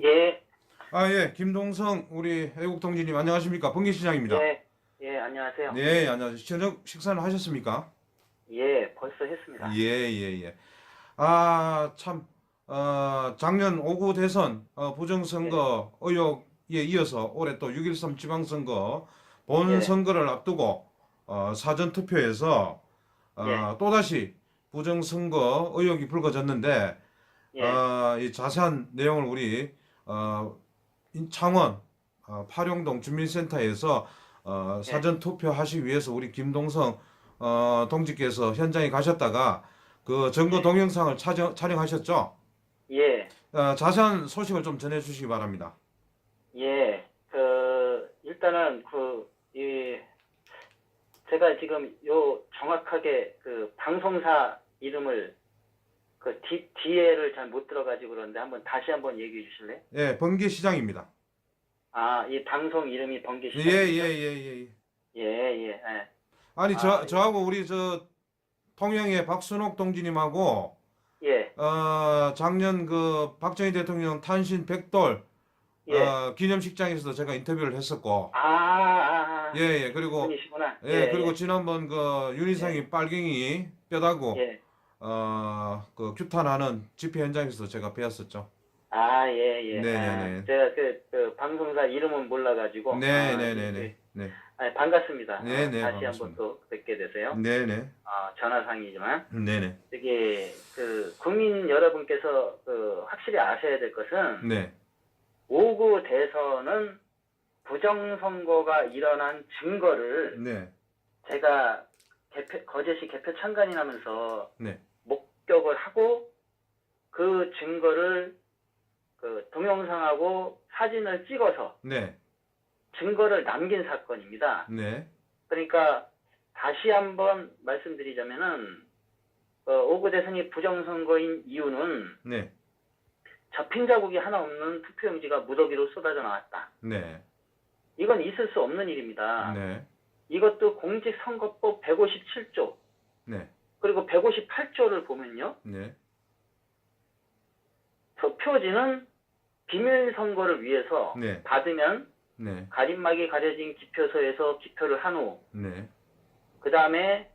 예, 예, 김동성 우리 애국동지님 안녕하십니까? 번개시장입니다. 예, 예, 안녕하세요. 네, 안녕하세요. 저녁 식사는 하셨습니까? 예, 벌써 예, 했습니다. 예, 예. 참, 작년 5구 대선 예, 부정선거 의혹에 이어서 올해 또 6.13 지방선거 예, 본선거를 앞두고 사전투표에서 예, 또다시 부정선거 의혹이 불거졌는데 예, 이 자세한 내용을 우리 어, 창원 파룡동 주민센터에서 예, 사전 투표하시기 위해서 우리 김동성 동지께서 현장에 가셨다가 그 증거 예, 동영상을 촬영하셨죠? 예, 자세한 소식을 좀 전해주시기 바랍니다. 예. 일단은 제가 지금 정확하게 방송사 이름을 뒤에를 잘 못 들어가지고 그러는데 다시 한번 얘기해 주실래요? 예, 번개시장입니다. 이 방송 이름이 예, 예, 번개시장이시죠? 예, 예. 예, 예, 예. 아니, 아, 저하고 우리 통영의 박순옥 동지님하고 예, 작년 그 박정희 대통령 탄신 100돌 예. 기념식장에서도 제가 인터뷰를 했었고, 예, 예, 그리고, 그분이시구나. 예, 예, 그리고 예, 지난번 그 예, 윤희상이 빨갱이 뼈다구, 예. 그 규탄하는 집회 현장에서도 제가 배웠었죠. 예, 예. 네네네. 제가 방송사 이름은 몰라가지고, 네네네네. 네. 반갑습니다. 네네, 다시 한번 반갑습니다. 또 뵙게 돼서요. 네네. 전화상이지만, 네네. 이게, 국민 여러분께서, 확실히 아셔야 될 것은, 네. 5구 대선은 부정선거가 일어난 증거를 네. 제가 거제시 개표 참관인 하면서 네. 목격을 하고, 그 증거를 동영상하고 사진을 찍어서 네. 증거를 남긴 사건입니다. 네. 그러니까 다시 한번 말씀드리자면은 5구 대선이 부정선거인 이유는 네. 접힌 자국이 하나 없는 투표용지가 무더기로 쏟아져 나왔다. 네. 이건 있을 수 없는 일입니다. 네. 이것도 공직선거법 157조 네. 그리고 158조를 보면요. 네. 투표지는 비밀선거를 위해서 네. 받으면 네. 가림막이 가려진 기표소에서 기표를 한 후, 네. 그 다음에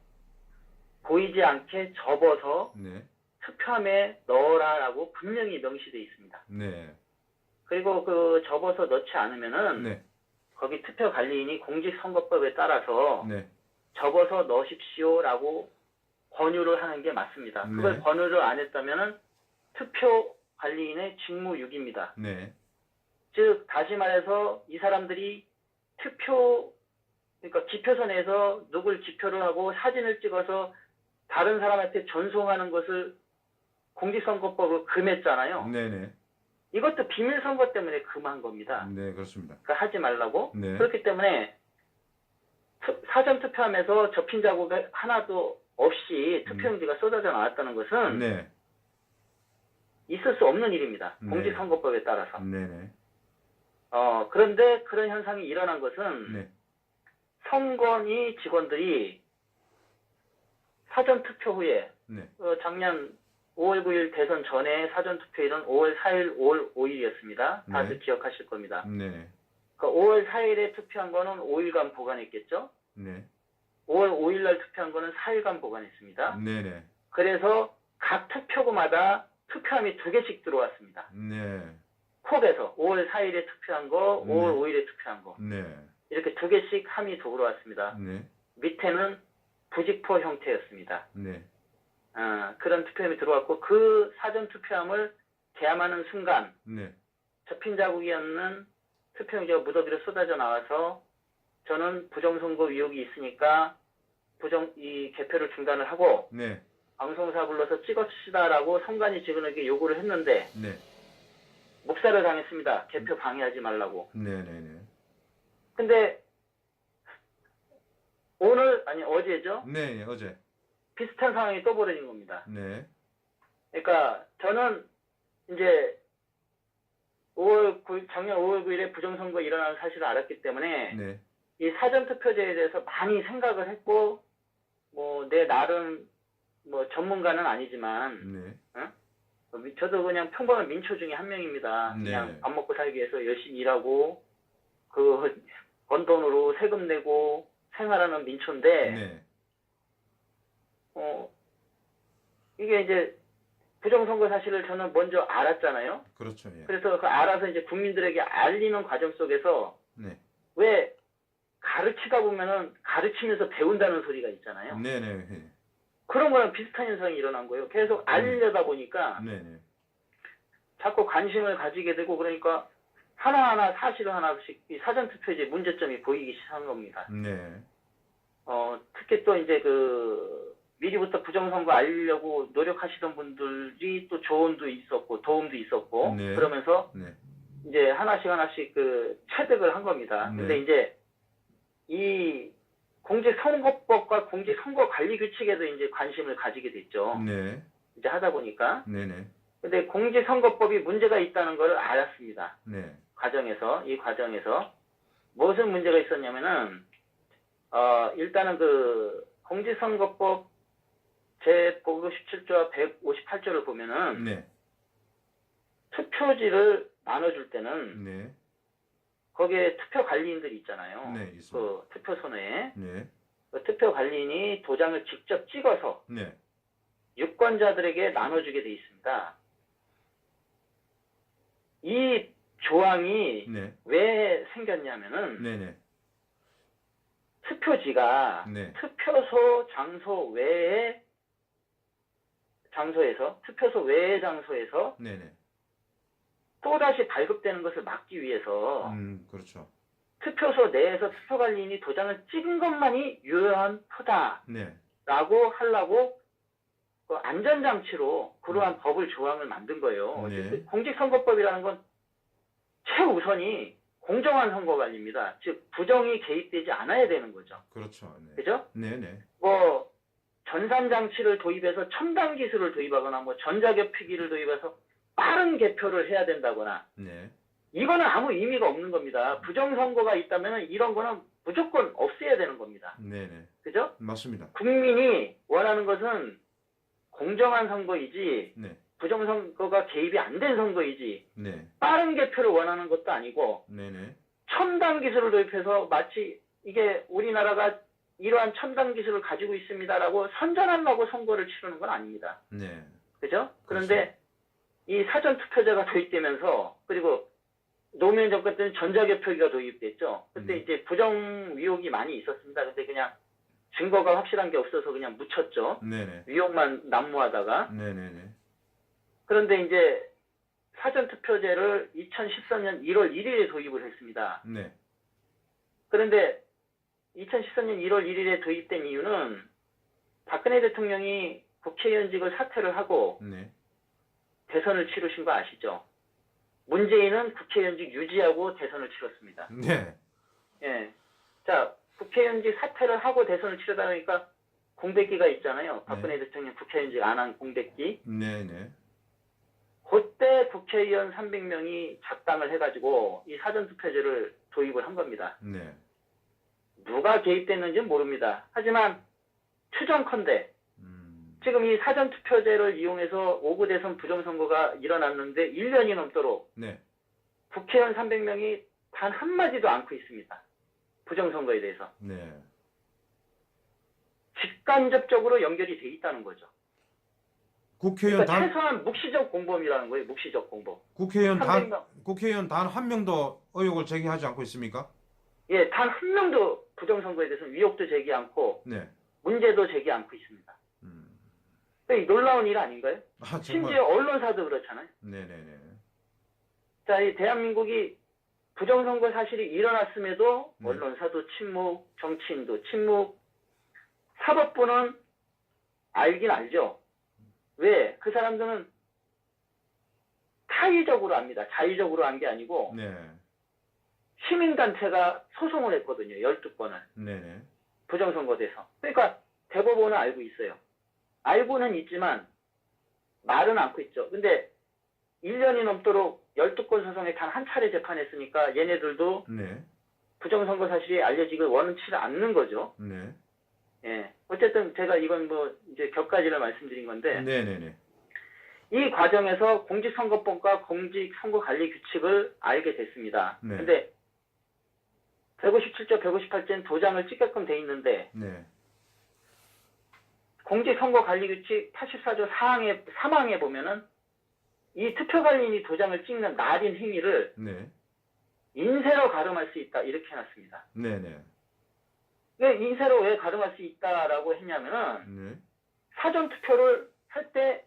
보이지 않게 접어서 네. 투표함에 넣어라라고 분명히 명시되어 있습니다. 네. 그리고 접어서 넣지 않으면은 네. 거기 투표관리인이 공직선거법에 따라서 네. 접어서 넣으십시오라고 권유를 하는 게 맞습니다. 그걸 네. 권유를 안 했다면은 투표관리인의 직무유기입니다. 네. 즉 다시 말해서 이 사람들이 그러니까 기표소 내에서 누굴 지표를 하고 사진을 찍어서 다른 사람한테 전송하는 것을 공직선거법으로 금했잖아요. 네네. 이것도 비밀선거 때문에 금한 겁니다. 네, 그렇습니다. 그러니까 하지 말라고. 네. 그렇기 때문에 사전투표함에서 접힌 자국이 하나도 없이 투표용지가 쏟아져 나왔다는 것은 네. 있을 수 없는 일입니다. 네. 공직선거법에 따라서. 네네. 그런데 그런 현상이 일어난 것은 네. 선관위 직원들이 사전투표 후에 네. 작년 5월 9일 대선 전에 사전투표일은 5월 4일, 5월 5일이었습니다. 다들 네. 기억하실 겁니다. 네. 그 5월 4일에 투표한 거는 5일간 보관했겠죠? 네. 5월 5일 날 투표한 거는 4일간 보관했습니다. 네네. 그래서 각 투표구마다 투표함이 2개씩 들어왔습니다. 네. 콕에서 5월 4일에 투표한 거, 5월 5일에 투표한 거. 네. 이렇게 2개씩 함이 들어왔습니다. 네. 밑에는 부직포 형태였습니다. 네. 그런 투표함이 들어왔고 그 사전 투표함을 개함하는 순간 네. 접힌 자국이 없는 투표용지가 무더기로 쏟아져 나와서 저는 부정선거 의혹이 있으니까 이 개표를 중단을 하고 네. 방송사 불러서 찍읍시다라고 선관위 직원에게 요구를 했는데 네. 묵살을 당했습니다. 개표 방해하지 말라고. 네네네. 근데 어제죠? 네, 어제. 비슷한 상황이 또 벌어진 겁니다. 네. 그러니까 저는 이제 작년 5월 9일에 부정선거 일어나는 사실을 알았기 때문에 네. 이 사전투표제에 대해서 많이 생각을 했고 내 나름 전문가는 아니지만 네. 저도 그냥 평범한 민초 중에 한 명입니다. 네. 그냥 밥 먹고 살기 위해서 열심히 일하고 그 번 돈으로 세금 내고 생활하는 민초인데 네. 이게 이제 부정선거 사실을 저는 먼저 알았잖아요. 그렇죠. 예. 그래서 그 알아서 이제 국민들에게 알리는 과정 속에서 네. 왜 가르치다 보면은 가르치면서 배운다는 소리가 있잖아요. 네네. 예. 그런 거랑 비슷한 현상이 일어난 거예요. 계속 알리려다 보니까 네네. 자꾸 관심을 가지게 되고 그러니까 하나하나 사실 하나씩 이 사전투표제 문제점이 보이기 시작한 겁니다. 네. 특히 또 이제 미리부터 부정선거 알리려고 노력하시던 분들이 또 조언도 있었고 도움도 있었고 네. 그러면서 네. 이제 하나씩 체득을 한 겁니다. 네. 근데 이제 이 공직선거법과 공직선거관리규칙에도 이제 관심을 가지게 됐죠. 네. 이제 하다 보니까. 네네. 근데 공직선거법이 문제가 있다는 걸 알았습니다. 네. 이 과정에서 무슨 문제가 있었냐면은 일단은 공직선거법 제157조와 158조를 보면은 네. 투표지를 나눠줄 때는 네. 거기에 투표 관리인들이 있잖아요. 네. 있습니다. 그 투표소에 네. 그 투표 관리인이 도장을 직접 찍어서 네. 유권자들에게 나눠주게 돼 있습니다. 이 조항이 네. 왜 생겼냐면은 네네. 투표지가 네. 투표소 장소 외의 장소에서 투표소 외의 장소에서 네네. 또다시 발급되는 것을 막기 위해서 그렇죠. 투표소 내에서 투표관리인이 도장을 찍은 것만이 유효한 표다라고 네. 하려고 그 안전장치로 그러한 법을 조항을 만든 거예요. 네. 공직선거법이라는 건 최우선이 공정한 선거관리입니다. 즉 부정이 개입되지 않아야 되는 거죠. 그렇죠. 네. 그죠? 네네. 뭐 전산장치를 도입해서 첨단 기술을 도입하거나 뭐 전자개표기를 도입해서 빠른 개표를 해야 된다거나 네. 이거는 아무 의미가 없는 겁니다. 부정선거가 있다면 이런 거는 무조건 없애야 되는 겁니다. 네네. 그죠? 맞습니다. 국민이 원하는 것은 공정한 선거이지 네. 부정선거가 개입이 안 된 선거이지 네. 빠른 개표를 원하는 것도 아니고 네네. 첨단 기술을 도입해서 마치 이게 우리나라가 이러한 첨단 기술을 가지고 있습니다라고 선전하려고 선거를 치르는 건 아닙니다. 네. 그죠? 그런데 이 사전투표제가 도입되면서 그리고 노무현 정권 때는 전자개표기가 도입됐죠. 그때 이제 부정 의혹이 많이 있었습니다. 근데 그냥 증거가 확실한 게 없어서 그냥 묻혔죠. 네네. 의혹만 난무하다가. 네네네. 그런데 이제 사전투표제를 2013년 1월 1일에 도입을 했습니다. 네. 그런데 2013년 1월 1일에 도입된 이유는 박근혜 대통령이 국회의원직을 사퇴를 하고 네. 대선을 치르신 거 아시죠? 문재인은 국회의원직 유지하고 대선을 치렀습니다. 네. 예. 자, 국회의원직 사퇴를 하고 대선을 치르다 보니까 공백기가 있잖아요. 박근혜 대통령 국회의원직 안 한 공백기. 네네. 그때 국회의원 300명이 작당을 해가지고 이 사전투표제를 도입을 한 겁니다. 네. 누가 개입됐는지는 모릅니다. 하지만 추정컨대 지금 이 사전투표제를 이용해서 5구 대선 부정선거가 일어났는데 1년이 넘도록 네. 국회의원 300명이 단 한마디도 않고 있습니다. 부정선거에 대해서. 네. 직간접적으로 연결이 돼 있다는 거죠. 국회의원 그러니까 단 최소한 묵시적 공범이라는 거예요. 묵시적 공범. 국회의원 300명. 국회의원 단 한 명도 의혹을 제기하지 않고 있습니까? 예, 단 한 명도 부정선거에 대해서 위협도 제기 않고 네. 문제도 제기 않고 있습니다. 그러니까 놀라운 일 아닌가요? 아, 정말. 심지어 언론사도 그렇잖아요. 네네네. 자, 이 대한민국이 부정선거 사실이 일어났음에도 네. 언론사도 침묵, 정치인도 침묵, 사법부는 알긴 알죠. 왜? 그 사람들은 타의적으로 합니다. 자의적으로 한 게 아니고 네. 시민단체가 소송을 했거든요. 12건을. 네네. 부정선거 돼서. 그러니까 대법원은 알고 있어요. 알고는 있지만 말은 않고 있죠. 근데 1년이 넘도록 12건 소송에 단 한 차례 재판했으니까 얘네들도 네. 부정선거 사실이 알려지길 원치 않는 거죠. 네. 예. 어쨌든 제가 이건 뭐 이제 격가지를 말씀드린 건데 네네네. 이 과정에서 공직선거법과 공직선거관리규칙을 알게 됐습니다. 네. 근데 157조, 158조는 도장을 찍게끔 돼 있는데 네. 공직선거관리규칙 84조 3항에 보면은 이 투표관리인이 도장을 찍는 날인 행위를 네. 인쇄로 가름할 수 있다 이렇게 해놨습니다. 네. 네. 왜 인쇄로 왜 가름할 수 있다라고 했냐면은 네. 사전 투표를 할 때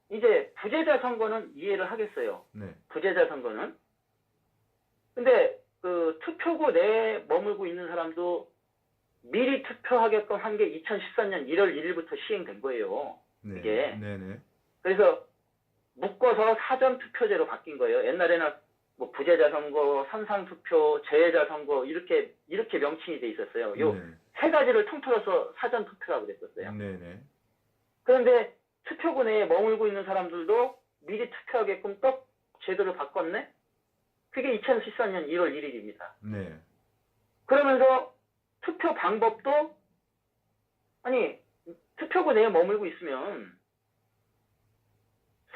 이제 부재자 선거는 이해를 하겠어요. 네. 부재자 선거는. 근데 그 투표구 내에 머물고 있는 사람도 미리 투표하게끔 한 게 2014년 1월 1일부터 시행된 거예요. 네. 이게. 네. 네. 그래서 묶어서 사전 투표제로 바뀐 거예요. 옛날에는 뭐 부재자 선거, 선상 투표, 재외자 선거 이렇게 명칭이 돼 있었어요. 요 네. 세 가지를 통틀어서 사전 투표라고 그랬었어요. 네. 네. 그런데 투표구 내에 머물고 있는 사람들도 미리 투표하게끔 또 제도를 바꿨네? 그게 2014년 1월 1일입니다. 네. 그러면서 투표 방법도 아니 투표구 내에 머물고 있으면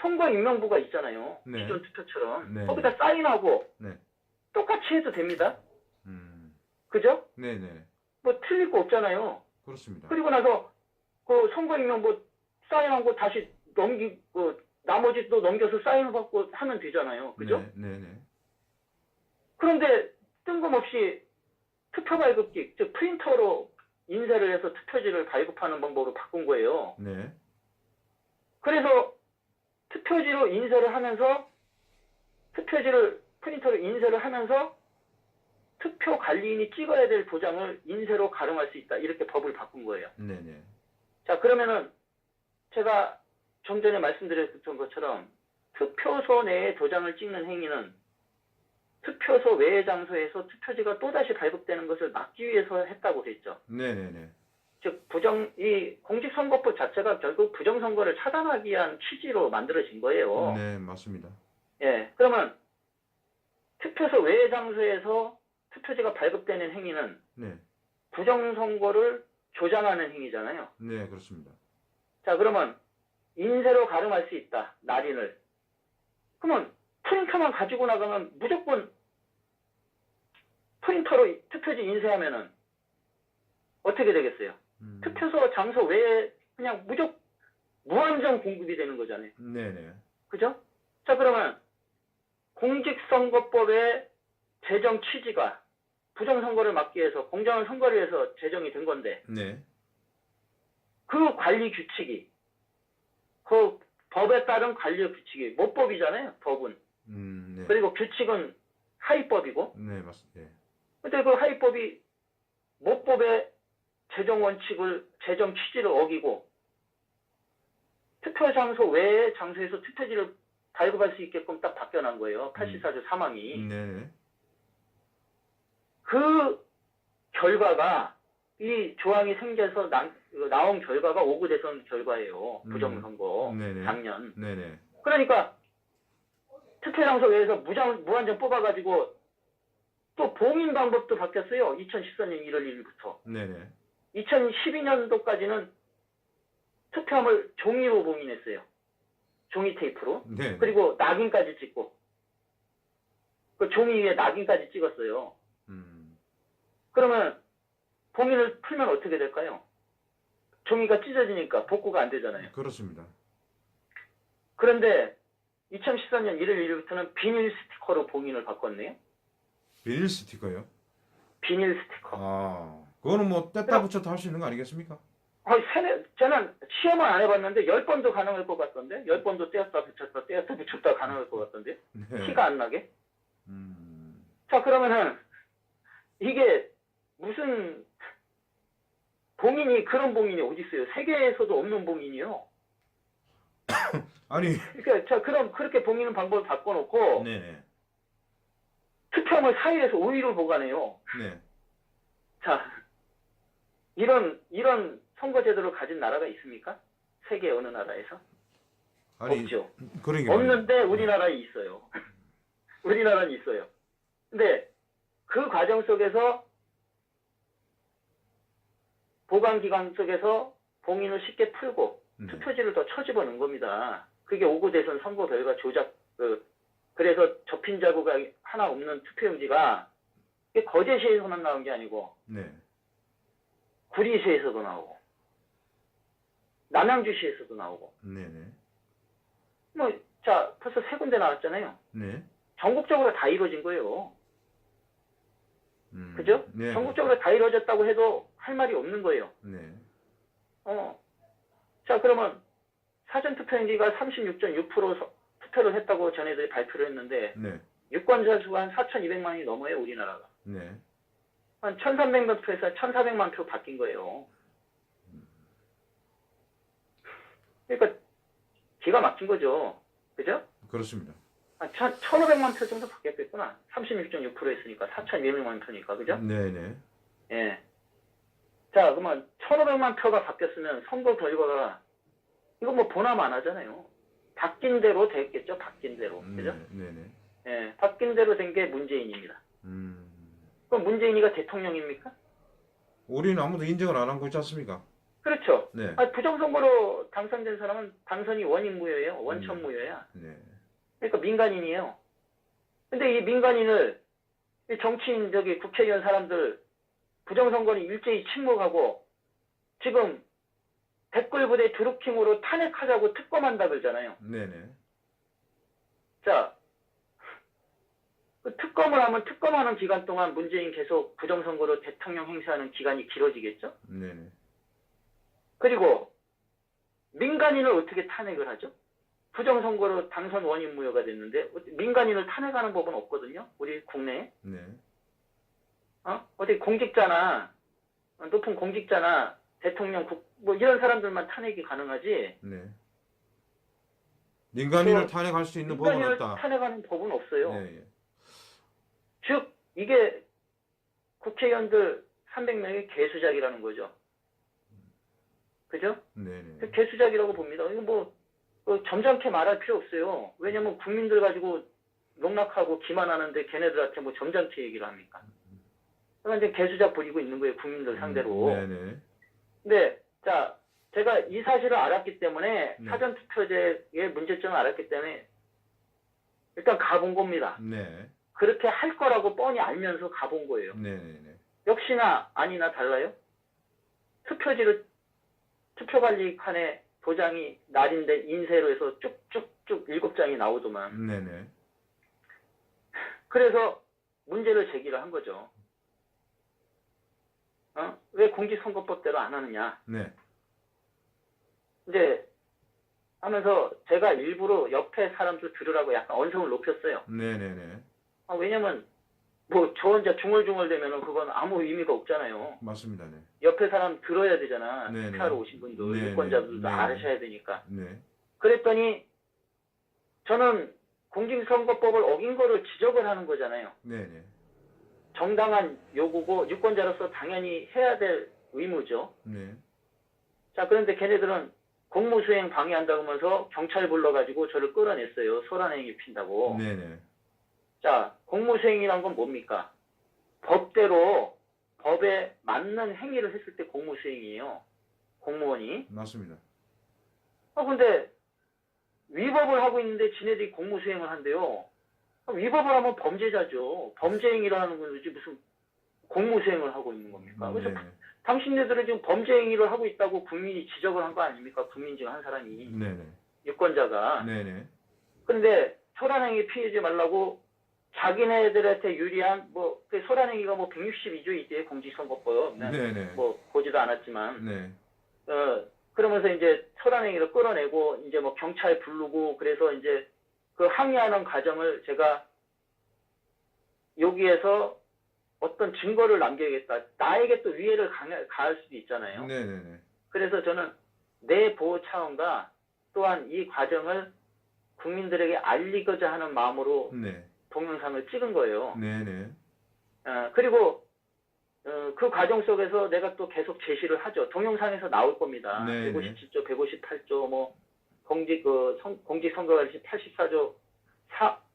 선거임명부가 있잖아요. 네. 기존 투표처럼. 네. 거기다 사인하고 네. 똑같이 해도 됩니다. 음. 그죠? 네. 네. 뭐 틀릴 거 없잖아요. 그렇습니다. 그리고 나서 그 선거임명부 사인하고 다시 나머지도 넘겨서 사인받고 하면 되잖아요. 그죠? 네. 네. 그런데 뜬금없이 투표 발급기, 즉 프린터로 인쇄를 해서 투표지를 발급하는 방법으로 바꾼 거예요. 네. 그래서 투표지로 인쇄를 하면서 투표지를 프린터로 인쇄를 하면서 투표 관리인이 찍어야 될 도장을 인쇄로 가름할 수 있다. 이렇게 법을 바꾼 거예요. 네. 네. 자, 그러면은 제가 좀 전에 말씀드렸던 것처럼 투표소 내에 도장을 찍는 행위는 투표소 외의 장소에서 투표지가 또다시 발급되는 것을 막기 위해서 했다고 했죠. 네. 네. 즉 이 공직선거법 자체가 결국 부정선거를 차단하기 위한 취지로 만들어진 거예요. 네, 맞습니다. 예, 그러면 투표소 외의 장소에서 투표지가 발급되는 행위는 네. 부정선거를 조장하는 행위잖아요. 네, 그렇습니다. 자, 그러면 인쇄로 가름할 수 있다. 날인을. 그러면 프린터만 가지고 나가면 무조건 프린터로 투표지 인쇄하면은 어떻게 되겠어요? 투표소 장소 외에 그냥 무한정 공급이 되는 거잖아요. 네네. 그죠? 자, 그러면 공직선거법의 제정 취지가 부정선거를 막기 위해서 공정한 선거를 위해서 제정이 된 건데 네. 그 관리 규칙이 그 법에 따른 관리 규칙이 모법이잖아요. 법은. 네. 그리고 규칙은 하위법이고. 네, 맞습니다. 네. 근데 그 하위법이 모법의 제정 원칙을 제정 취지를 어기고 투표 장소 외의 장소에서 투표지를 발급할 수 있게끔 딱 바뀌어난 거예요. 84조 3항이. 네. 그 결과가 이 조항이 생겨서 나온 결과가 오구 대선 결과예요. 부정선거 네네. 작년. 네네. 그러니까 투표 장소 외에서 무한정 뽑아가지고 또 봉인 방법도 바뀌었어요. 2014년 1월 1일부터. 네네. 2012년도까지는 투표함을 종이로 봉인했어요. 종이 테이프로. 네. 그리고 낙인까지 찍고. 그 종이 위에 낙인까지 찍었어요. 그러면 봉인을 풀면 어떻게 될까요? 종이가 찢어지니까 복구가 안 되잖아요. 그렇습니다. 그런데 2014년 1월 1일부터는 비닐 스티커로 봉인을 바꿨네요. 비닐 스티커요? 비닐 스티커. 아, 그거는 뭐 뗐다 붙였다 할 수 있는 거 아니겠습니까? 저는 시험은 안 해봤는데 10번도 가능할 것 같던데? 10번도 떼었다 붙였다 가능할 것 같던데? 네. 티가 안 나게? 자, 그러면은 이게 무슨 봉인이 그런 봉인이 어디 있어요? 세계에서도 없는 봉인이요. 아니. 그러니까 자, 그렇게 봉인은 방법을 바꿔놓고 네네. 투표함을 4일에서 5일을 보관해요. 네. 자, 이런 선거제도를 가진 나라가 있습니까? 세계 어느 나라에서? 아니, 없죠. 그런 게 없는데 우리나라에 있어요. 우리나라는 있어요. 근데 그 과정 속에서 보관 기간 속에서 봉인을 쉽게 풀고 투표지를 더 쳐집어넣은 겁니다. 그게 5구 대선 선거 결과 조작, 그래서 접힌 자국이 하나 없는 투표용지가 거제시에서만 나온 게 아니고 네. 구리시에서도 나오고 남양주시에서도 나오고 네네. 자 벌써 3군데 나왔잖아요. 네. 전국적으로 다 이루어진 거예요. 그죠? 네. 전국적으로 다 이루어졌다고 해도 할 말이 없는 거예요. 네. 자 그러면 사전투표용지가 36.6% 투표를 했다고 전에들이 발표를 했는데 네. 유권자 수가 한 4,200만이 넘어요, 우리나라가. 네. 한 1,300만 표에서 1,400만 표 바뀐 거예요. 그러니까 기가 막힌 거죠. 그죠? 그렇습니다. 한 1,500만 표 정도 바뀌었겠구나. 36.6% 했으니까 4,200만 표니까. 그죠? 네네. 예. 자, 그러면 1,500만 표가 바뀌었으면 선거 결과가 이거 뭐 본함 안 하잖아요. 바뀐 대로 됐겠죠. 바뀐 대로. 그죠? 네네. 예. 바뀐 대로 된 게 문재인입니다. 그럼 문재인이가 대통령입니까? 우리는 아무도 인정을 안 하고 있지 않습니까? 그렇죠. 네. 부정선거로 당선된 사람은 당선이 원인무효예요. 원천무효야. 네. 그러니까 민간인이에요. 근데 이 민간인을 이 정치인 국회의원 사람들 부정선거는 일제히 침묵하고 지금 댓글부대 드루킹으로 탄핵하자고 특검한다 그러잖아요. 네네. 자, 그 특검을 하면 특검하는 기간 동안 문재인 계속 부정선거로 대통령 행사하는 기간이 길어지겠죠? 네네. 그리고 민간인을 어떻게 탄핵을 하죠? 부정선거로 당선 원인 무효가 됐는데 민간인을 탄핵하는 법은 없거든요. 우리 국내에. 네. 어디 공직자나 높은 공직자나 대통령 뭐 이런 사람들만 탄핵이 가능하지. 네. 민간인을 탄핵할 수 있는 법은 민간인을 없다. 탄핵하는 법은 없어요. 네. 즉 이게 국회의원들 300명의 개수작이라는 거죠. 그죠? 네네. 개수작이라고 봅니다. 이거 뭐 점잖게 말할 필요 없어요. 왜냐면 국민들 가지고 농락하고 기만하는데 걔네들한테 뭐 점잖게 얘기를 합니까? 그러니까 이제 개수작 부리고 있는 거예요. 국민들 상대로. 네네. 근데 자 제가 이 사실을 알았기 때문에 네. 사전투표제의 문제점을 알았기 때문에 일단 가본 겁니다. 네. 그렇게 할 거라고 뻔히 알면서 가본 거예요. 네네네. 역시나 아니나 달라요? 투표관리칸에 도장이 날인데 인쇄로 해서 쭉쭉쭉 7장이 나오더만. 네네. 그래서 문제를 제기를 한 거죠. 왜 공직선거법대로 안 하느냐. 네. 이제 하면서 제가 일부러 옆에 사람들 들으라고 약간 언성을 높였어요. 네네네. 왜냐면 뭐 저 혼자 중얼중얼대면은 그건 아무 의미가 없잖아요. 맞습니다. 네. 옆에 사람 들어야 되잖아. 네네. 투표하러 오신 분들, 네네. 유권자들도 네네. 알으셔야 되니까. 네. 그랬더니 저는 공직선거법을 어긴 거를 지적을 하는 거잖아요. 네네. 정당한 요구고 유권자로서 당연히 해야 될 의무죠. 네. 자, 그런데 걔네들은 공무수행 방해한다고 하면서 경찰 불러가지고 저를 끌어냈어요. 소란행위 핀다고. 네네. 자, 공무수행이란 건 뭡니까? 법대로 법에 맞는 행위를 했을 때 공무수행이에요. 공무원이. 맞습니다. 근데 위법을 하고 있는데 지네들이 공무수행을 한대요. 위법을 하면 범죄자죠. 범죄행위를 하는 거지 무슨 공무수행을 하고 있는 겁니까? 그래서 네네. 당신네들은 지금 범죄행위를 하고 있다고 국민이 지적을 한 거 아닙니까? 국민 중 한 사람이. 네네. 유권자가. 네네. 근데 소란행위 피하지 말라고 자기네들한테 유리한 그 소란행위가 162조 있대요. 공직선거법. 네네. 보지도 않았지만. 네. 그러면서 이제 소란행위를 끌어내고 이제 경찰 부르고 그래서 이제 그 항의하는 과정을 제가 여기에서 어떤 증거를 남겨야겠다. 나에게 또 위해를 가할 수도 있잖아요. 네네네. 그래서 저는 내 보호 차원과 또한 이 과정을 국민들에게 알리고자 하는 마음으로 네. 동영상을 찍은 거예요. 네네. 그리고 그 과정 속에서 내가 또 계속 제시를 하죠. 동영상에서 나올 겁니다. 네네. 157조, 158조, 공직선거관리 84조,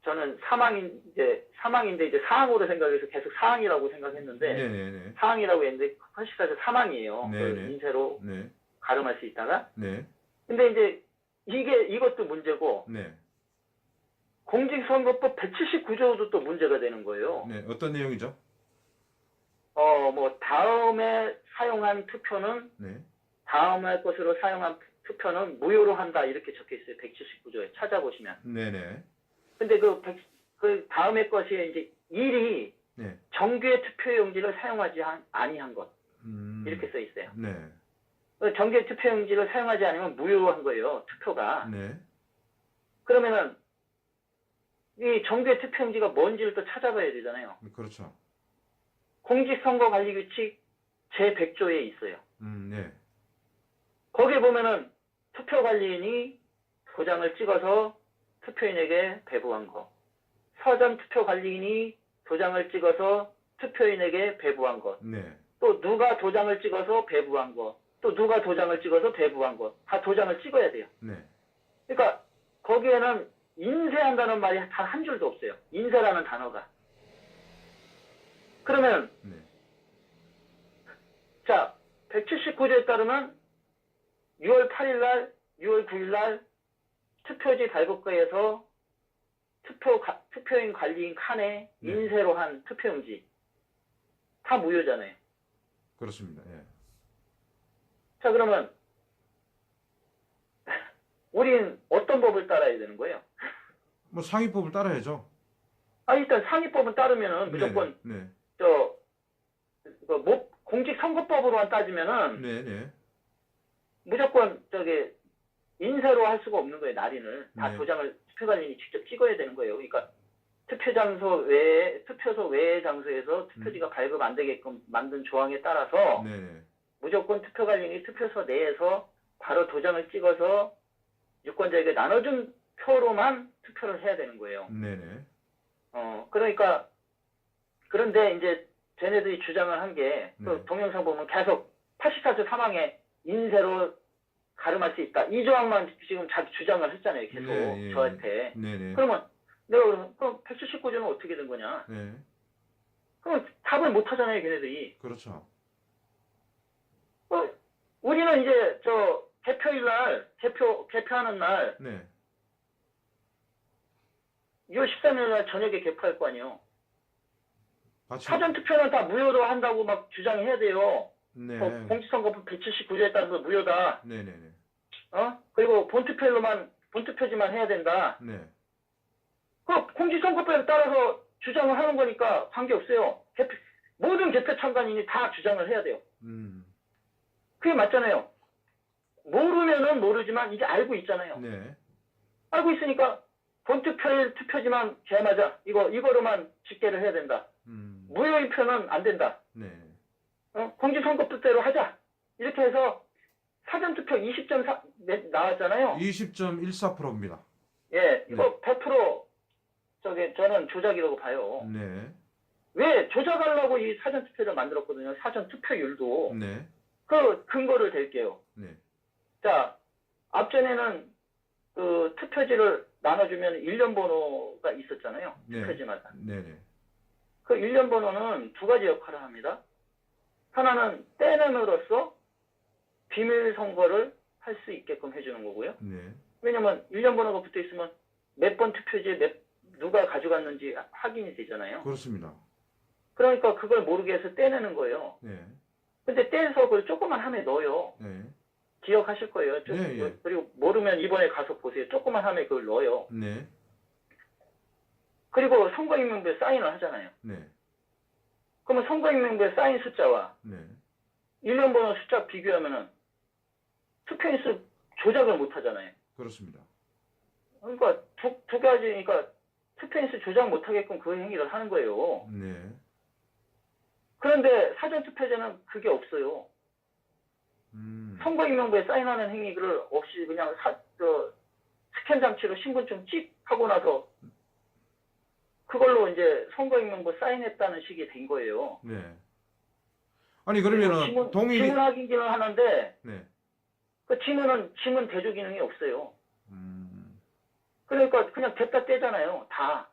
저는 사망인데 이제 사항으로 생각해서 계속 사항이라고 생각했는데, 네네네. 사항이라고 했는데, 84조 사망이에요. 네네. 그 인쇄로 네. 가름할 수 있다가. 네. 근데 이제 이것도 문제고, 네. 공직선거법 179조도 또 문제가 되는 거예요. 네. 어떤 내용이죠? 뭐, 다음에 사용한 투표는, 네. 다음에 것으로 사용한 투표는 무효로 한다. 이렇게 적혀 있어요. 179조에. 찾아보시면. 네네. 근데 그 다음에 것이 이제 1이 네. 정규의 투표용지를 사용하지 아니한 것. 음. 이렇게 써 있어요. 네. 정규의 투표용지를 사용하지 않으면 무효한 거예요. 투표가. 네. 그러면은 이 정규의 투표용지가 뭔지를 또 찾아봐야 되잖아요. 그렇죠. 공직선거관리규칙 제100조에 있어요. 네. 거기에 보면은 투표관리인이 도장을 찍어서 투표인에게 배부한 거. 서전 투표관리인이 도장을 찍어서 투표인에게 배부한 것. 네. 또 누가 도장을 찍어서 배부한 거. 또 누가 도장을 찍어서 배부한 거. 다 도장을 찍어야 돼요. 네. 그러니까 거기에는 인쇄한다는 말이 단 한 줄도 없어요. 인쇄라는 단어가. 그러면 네. 자, 179조에 따르면 6월 8일 날, 6월 9일 날 투표지 발급과에서 투표인 관리인 칸에 네. 인쇄로 한 투표용지 다 무효잖아요. 그렇습니다. 예. 자, 그러면 우린 어떤 법을 따라야 되는 거예요? 뭐 상위법을 따라야죠. 일단 상위법은 따르면은 무조건 네. 공직선거법으로만 따지면은 네. 무조건 인쇄로 할 수가 없는 거예요. 날인을 다 네. 도장을 투표관리인이 직접 찍어야 되는 거예요. 그러니까 투표소 외의 장소에서 투표지가 발급 안 되게끔 만든 조항에 따라서 네. 무조건 투표관리인이 투표소 내에서 바로 도장을 찍어서 유권자에게 나눠준 표로만 투표를 해야 되는 거예요. 네네. 그러니까 그런데 이제 쟤네들이 주장을 한 게 네. 동영상 보면 계속 84조 3항에 인쇄로 가름할 수 있다. 이 조항만 지금 자기 주장을 했잖아요. 계속 네, 저한테. 네네. 그러면 내가 그럼 179조는 어떻게 된 거냐? 네. 그럼 답을 못 하잖아요, 걔네들이. 그렇죠. 우리는 이제 개표일 날, 개표하는 날, 네. 6월 13일 날 저녁에 개표할 거 아니에요. 마치 사전 투표는 다 무효로 한다고 막 주장해야 돼요. 네. 공직선거법 179조에 따라서 무효다. 네네네. 그리고 본투표지만 해야 된다. 네. 공직선거법에 따라서 주장을 하는 거니까 관계없어요. 모든 개표 참관인이 다 주장을 해야 돼요. 그게 맞잖아요. 모르면은 모르지만 이제 알고 있잖아요. 네. 알고 있으니까 본투표일 투표지만 개맞아. 이거로만 집계를 해야 된다. 무효인 표는 안 된다. 네. 공직선거법대로 하자. 이렇게 해서 사전투표 20.4 나왔잖아요. 20.14%입니다. 예, 이거 100% 저는 조작이라고 봐요. 네. 왜 조작하려고 이 사전투표를 만들었거든요. 사전투표율도. 네. 그 근거를 댈게요. 네. 자, 앞전에는 그 투표지를 나눠주면 일련 번호가 있었잖아요. 네. 투표지마다. 네네. 그 일련 번호는 두 가지 역할을 합니다. 하나는 떼냄으로써 비밀 선거를 할 수 있게끔 해주는 거고요. 네. 왜냐면 일련 번호가 붙어 있으면 몇 번 투표지에 누가 가져갔는지 확인이 되잖아요. 그렇습니다. 그러니까 그걸 모르게 해서 떼내는 거예요. 네. 근데 떼서 그걸 조그만 함에 넣어요. 네. 기억하실 거예요. 네, 예. 그리고 모르면 이번에 가서 보세요. 조그만 함에 그걸 넣어요. 네. 그리고 선거인명부에 사인을 하잖아요. 네. 그러면 선거인명부의 사인 숫자와 네. 일련 번호 숫자 비교하면은 투표인수 조작을 못 하잖아요. 그렇습니다. 그러니까 두 가지니까 투표인수 조작 못 하게끔 그 행위를 하는 거예요. 네. 그런데 사전투표제는 그게 없어요. 선거인명부에 사인하는 행위를 없이 그냥 스캔 장치로 신분증 찍 하고 나서 그걸로 이제 선거인명부 사인했다는 식이 된 거예요. 네. 아니 그러면은 지문 확인기는 하는데 네. 그 지문 대조 기능이 없어요. 그러니까 그냥 댔다 떼잖아요. 다.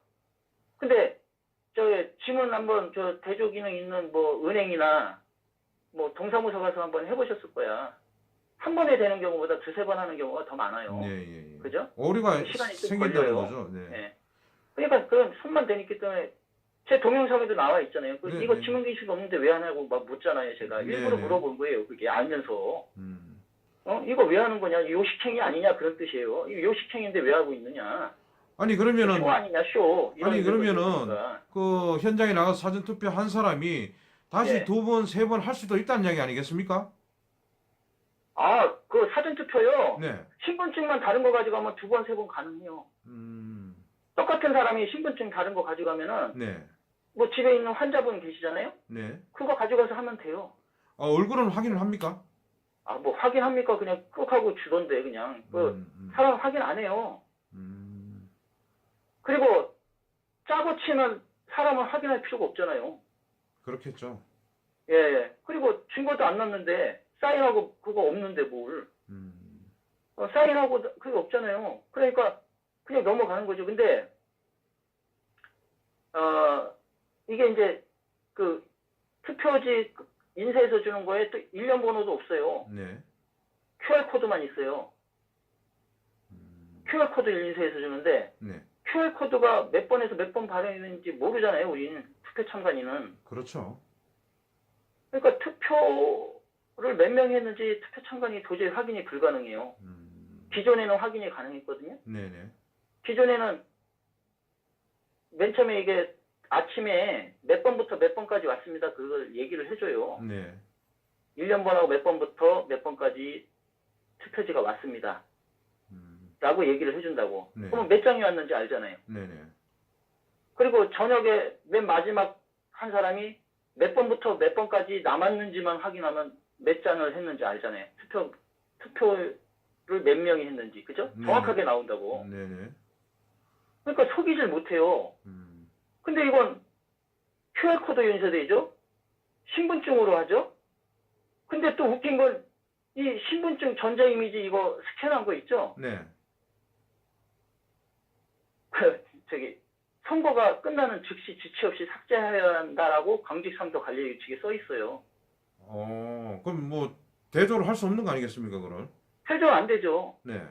근데 지문 한번 대조 기능 있는 뭐 은행이나 뭐 동사무소 가서 한번 해보셨을 거야. 한 번에 되는 경우보다 두세 번 하는 경우가 더 많아요. 네, 예, 예. 그죠? 오류가 시간이 좀 생긴다는 걸려요. 거죠. 네. 예. 그러니까 그 손만 대니까 때문에 제 동영상에도 나와 있잖아요. 네, 이거 네. 지문 인식 없는데 왜 하냐고 막 묻잖아요. 제가 네, 일부러 네. 물어본 거예요. 그게 알면서. 음. 이거 왜 하는 거냐? 요식행위 아니냐? 그런 뜻이에요. 이거 요식행위인데 왜 하고 있느냐? 아니 쇼 그러면은 아니냐? 쇼. 이런 아니 거죠, 그러면은 그러니까. 그 현장에 나가서 사전 투표 한 사람이 다시 예. 두 번, 세 번 할 수도 있다는 이야기 아니겠습니까? 그 사전투표요. 네. 신분증만 다른 거 가져가면 두 번, 세 번 가능해요. 음. 똑같은 사람이 신분증 다른 거 가져가면은 네. 뭐 집에 있는 환자분 계시잖아요. 네. 그거 가져가서 하면 돼요. 얼굴은 확인을 합니까? 뭐 확인합니까? 그냥 꾹 하고 주던데 그냥. 사람 확인 안 해요. 그리고 짜고 치면 사람은 확인할 필요가 없잖아요. 그렇겠죠. 예. 그리고 증거도 안 났는데 사인하고 그거 없는데 뭘. 사인하고 그게 없잖아요. 그러니까 그냥 넘어가는 거죠. 근데 이게 이제 그 투표지 인쇄해서 주는 거에 또 일련 번호도 없어요. 네. QR코드만 있어요. QR코드 인쇄해서 주는데 네. QR코드가 몇 번에서 몇 번 발행했는지 모르잖아요. 우리는 투표 참관인은. 그렇죠. 그러니까 투표를 몇 명 했는지 투표 참관이 도저히 확인이 불가능해요. 기존에는 확인이 가능했거든요. 네네. 기존에는 맨 처음에 이게 아침에 몇 번부터 몇 번까지 왔습니다. 그걸 얘기를 해줘요. 네. 1년 번하고 몇 번부터 몇 번까지 투표지가 왔습니다. 라고 얘기를 해준다고. 네. 그러면 몇 장이 왔는지 알잖아요. 네네. 그리고 저녁에 맨 마지막 한 사람이 몇 번부터 몇 번까지 남았는지만 확인하면 몇 장을 했는지 알잖아요. 투표를 몇 명이 했는지. 그죠? 네네. 정확하게 나온다고. 네네. 그러니까 속이질 못해요. 근데 이건 QR코드 인쇄되죠? 신분증으로 하죠? 근데 또 웃긴 건 이 신분증 전자이미지 이거 스캔한 거 있죠? 네. 선거가 끝나는 즉시 지체 없이 삭제해야 한다라고 광직상도 관리규칙에 써 있어요. 그럼 뭐 대조를 할 수 없는 거 아니겠습니까, 그걸? 해줘 안 되죠. 네.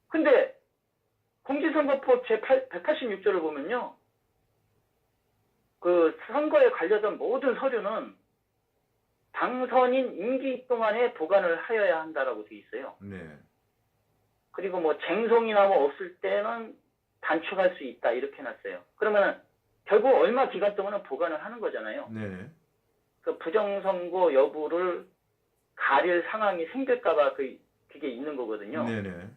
근데 공직선거법 제186조를 보면요. 그 선거에 관련된 모든 서류는 당선인 임기 동안에 보관을 하여야 한다라고 돼 있어요. 네. 그리고 뭐 쟁송이나 뭐 없을 때는 단축할 수 있다 이렇게 해놨어요. 그러면은 결국 얼마 기간 동안은 보관을 하는 거잖아요. 네네. 그 부정선거 여부를 가릴 상황이 생길까봐 그게 있는 거거든요. 네네.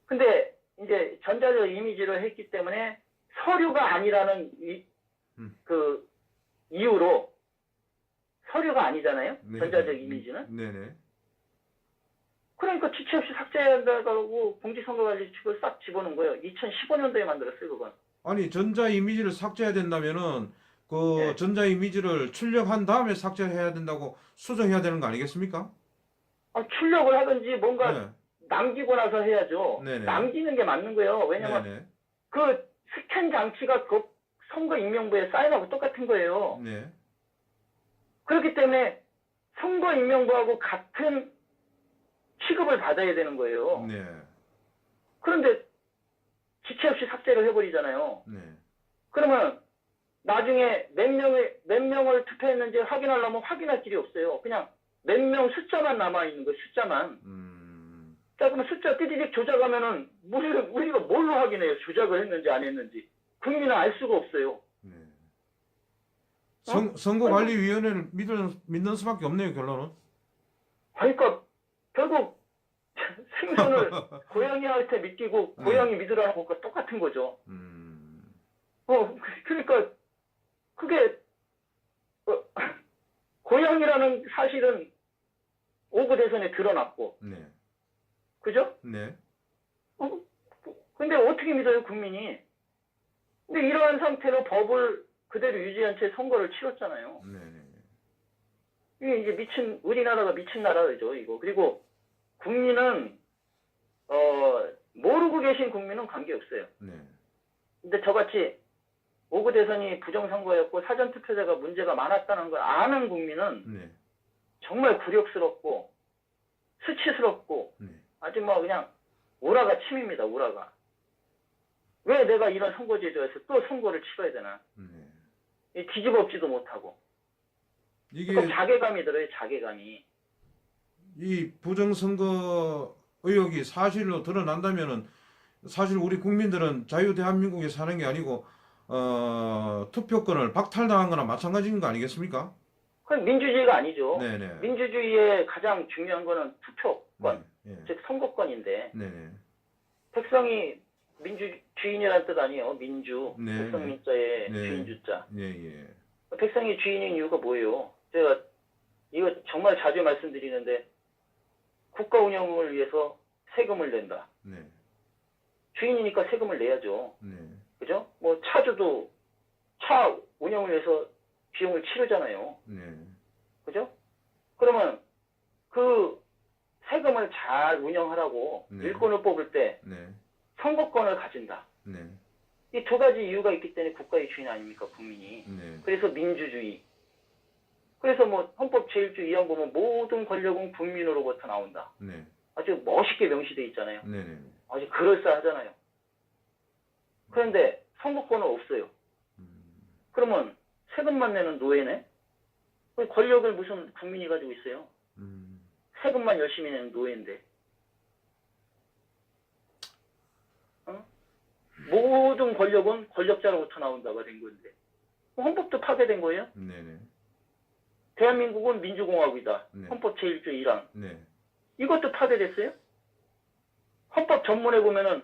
근데 이제 전자적 이미지를 했기 때문에 서류가 아니라는 그 이유로 서류가 아니잖아요. 네네. 전자적 이미지는. 네네. 그러니까 지체 없이 삭제해야 한다고 공직선거관리규칙을 싹 집어넣은 거예요. 2015년도에 만들었어요, 그건. 아니 전자 이미지를 삭제해야 된다면은 그 네. 전자 이미지를 출력한 다음에 삭제해야 된다고 수정해야 되는 거 아니겠습니까? 출력을 하든지 뭔가 네. 남기고 나서 해야죠. 네네. 남기는 게 맞는 거예요. 왜냐면 네네. 그 스캔 장치가 그 선거 임명부에 사인하고 똑같은 거예요. 네. 그렇기 때문에 선거 임명부하고 같은 취급을 받아야 되는 거예요. 네. 그런데 지체 없이 삭제를 해버리잖아요. 네. 그러면 나중에 몇 명을 투표했는지 확인하려면 확인할 길이 없어요. 그냥 몇 명 숫자만 남아있는 거예요. 숫자만. 자, 그러면 숫자 띠디딕 조작하면은 우리가 뭘로 확인해요? 조작을 했는지 안 했는지. 국민은 알 수가 없어요. 네. 선거관리위원회를 믿는 수밖에 없네요, 결론은. 그러니까 결국 생선을 고양이한테 믿기고 고양이 믿으라는 것과 똑같은 거죠. 그러니까 그게 고양이라는 사실은 5구 대선에 드러났고, 네. 그죠? 네. 근데 어떻게 믿어요, 국민이? 근데 이러한 상태로 법을 그대로 유지한 채 선거를 치렀잖아요. 네. 이게 우리나라가 미친 나라죠, 이거. 그리고 국민은, 모르고 계신 국민은 관계없어요. 네. 근데 저같이 5구 대선이 부정선거였고 사전투표자가 문제가 많았다는 걸 아는 국민은 네. 정말 굴욕스럽고 수치스럽고 네. 아주 뭐 그냥 우라가 침입니다. 우라가. 왜 내가 이런 선거제도에서 또 선거를 치러야 되나? 네. 뒤집어엎지도 못하고. 이게 또 자괴감이 들어요. 자괴감이. 이 부정선거 의혹이 사실로 드러난다면은 사실 우리 국민들은 자유 대한민국에 사는 게 아니고 투표권을 박탈당한 거나 마찬가지인 거 아니겠습니까? 그건 민주주의가 아니죠. 네네. 민주주의의 가장 중요한 거는 투표권, 네. 네. 즉 선거권인데 네네. 백성이 민주주인이라는 뜻 아니에요. 민주, 네. 백성 민자의 네. 주인주자. 예. 백성이 주인인 이유가 뭐예요? 제가 이거 정말 자주 말씀드리는데 국가 운영을 위해서 세금을 낸다. 네. 주인이니까 세금을 내야죠. 네. 그죠? 뭐 차주도 차 운영을 위해서 비용을 치르잖아요. 네. 그죠? 그러면 그 세금을 잘 운영하라고 네. 일꾼을 뽑을 때 네. 선거권을 가진다. 네. 이 두 가지 이유가 있기 때문에 국가의 주인 아닙니까, 국민이. 네. 그래서 민주주의. 그래서 뭐 헌법 제1조 2항 보면 모든 권력은 국민으로부터 나온다. 네. 아주 멋있게 명시돼 있잖아요. 네. 아주 그럴싸하잖아요. 그런데 선거권은 없어요. 그러면 세금만 내는 노예네? 그 권력을 무슨 국민이 가지고 있어요? 세금만 열심히 내는 노예인데. 모든 권력은 권력자로부터 나온다가 된 건데. 헌법도 파괴된 거예요? 네. 대한민국은 민주공화국이다. 네. 헌법 제1조 1항. 네. 이것도 파괴됐어요? 헌법 전문에 보면은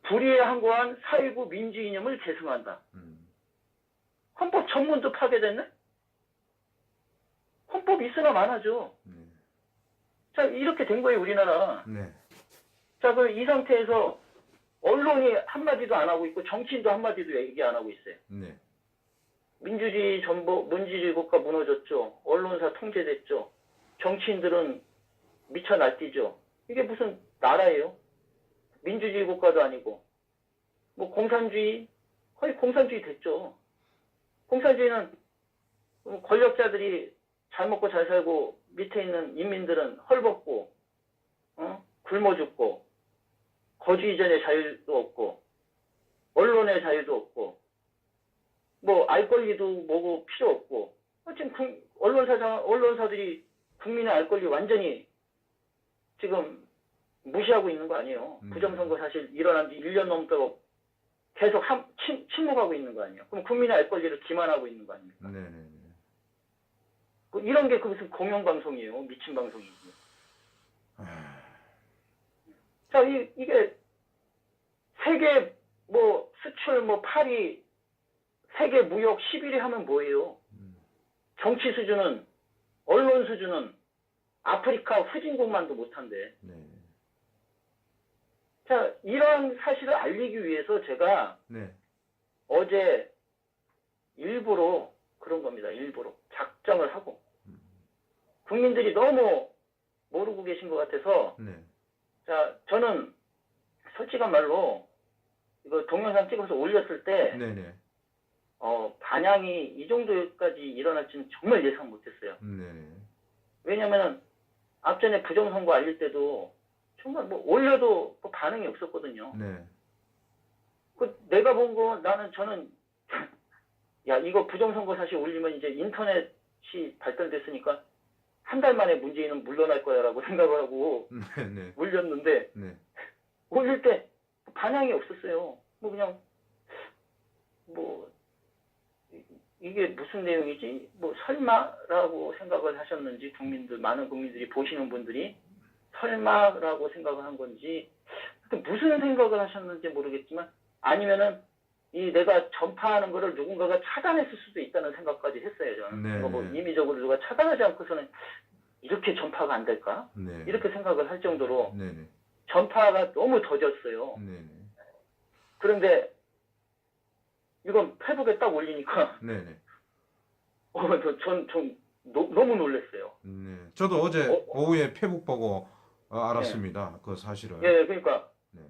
불의에 항거한 사회부 민주 이념을 계승한다. 헌법 전문도 파괴됐네? 헌법 있으나 마나죠. 자, 이렇게 된 거예요, 우리나라. 네. 자, 그럼 이 상태에서 언론이 한마디도 안 하고 있고 정치인도 한마디도 얘기 안 하고 있어요. 네. 민주주의 국가 무너졌죠. 언론사 통제됐죠. 정치인들은 미쳐 날뛰죠. 이게 무슨 나라예요? 민주주의 국가도 아니고. 뭐 공산주의? 거의 공산주의 됐죠. 공산주의는 권력자들이 잘 먹고 잘 살고 밑에 있는 인민들은 헐벗고 굶어 죽고 거주 이전의 자유도 없고 언론의 자유도 없고 뭐 알 권리도 뭐고 필요 없고 지금 언론사들이 국민의 알 권리 완전히 지금 무시하고 있는 거 아니에요. 부정선거 사실 일어난 지 1년 넘도록 계속 침묵하고 있는 거 아니에요. 그럼 국민의 알 권리를 기만하고 있는 거 아닙니까? 네. 뭐 이런 게 그 무슨 공영방송이에요. 미친 방송이지. 자, 이게 세계 뭐 수출 뭐 파리 세계 무역 11위 하면 뭐예요? 정치 수준은 언론 수준은 아프리카 후진국만도 못한데. 네. 자, 이런 사실을 알리기 위해서 제가 네. 어제 일부러 그런 겁니다. 일부러 작정을 하고 국민들이 너무 모르고 계신 것 같아서 네. 자, 저는 솔직한 말로 이거 동영상 찍어서 올렸을 때 네. 반향이 이 정도까지 일어날지는 정말 예상 못했어요. 네. 왜냐면은 앞전에 부정선거 알릴 때도 정말 뭐 올려도 뭐 반응이 없었거든요. 네. 내가 본 거 저는 야, 이거 부정선거 사실 올리면 이제 인터넷이 발달됐으니까 한 달 만에 문재인은 물러날 거야라고 생각을 하고 네. 올렸는데 네. 올릴 때 반향이 없었어요. 뭐 그냥 뭐 이게 무슨 내용이지? 뭐 설마라고 생각을 하셨는지 많은 국민들이 보시는 분들이 설마라고 생각을 한 건지 무슨 생각을 하셨는지 모르겠지만 아니면은 내가 전파하는 거를 누군가가 차단했을 수도 있다는 생각까지 했어요. 저는 네. 뭐 임의적으로 누가 차단하지 않고서는 이렇게 전파가 안 될까? 네. 이렇게 생각을 할 정도로 네. 전파가 너무 더뎠어요. 네. 그런데 이건 페북에 딱 올리니까 네. 전 너무 놀랐어요. 네. 저도 어제 오후에 페북 보고 알았습니다. 네. 그 사실은. 예, 그러니까 네.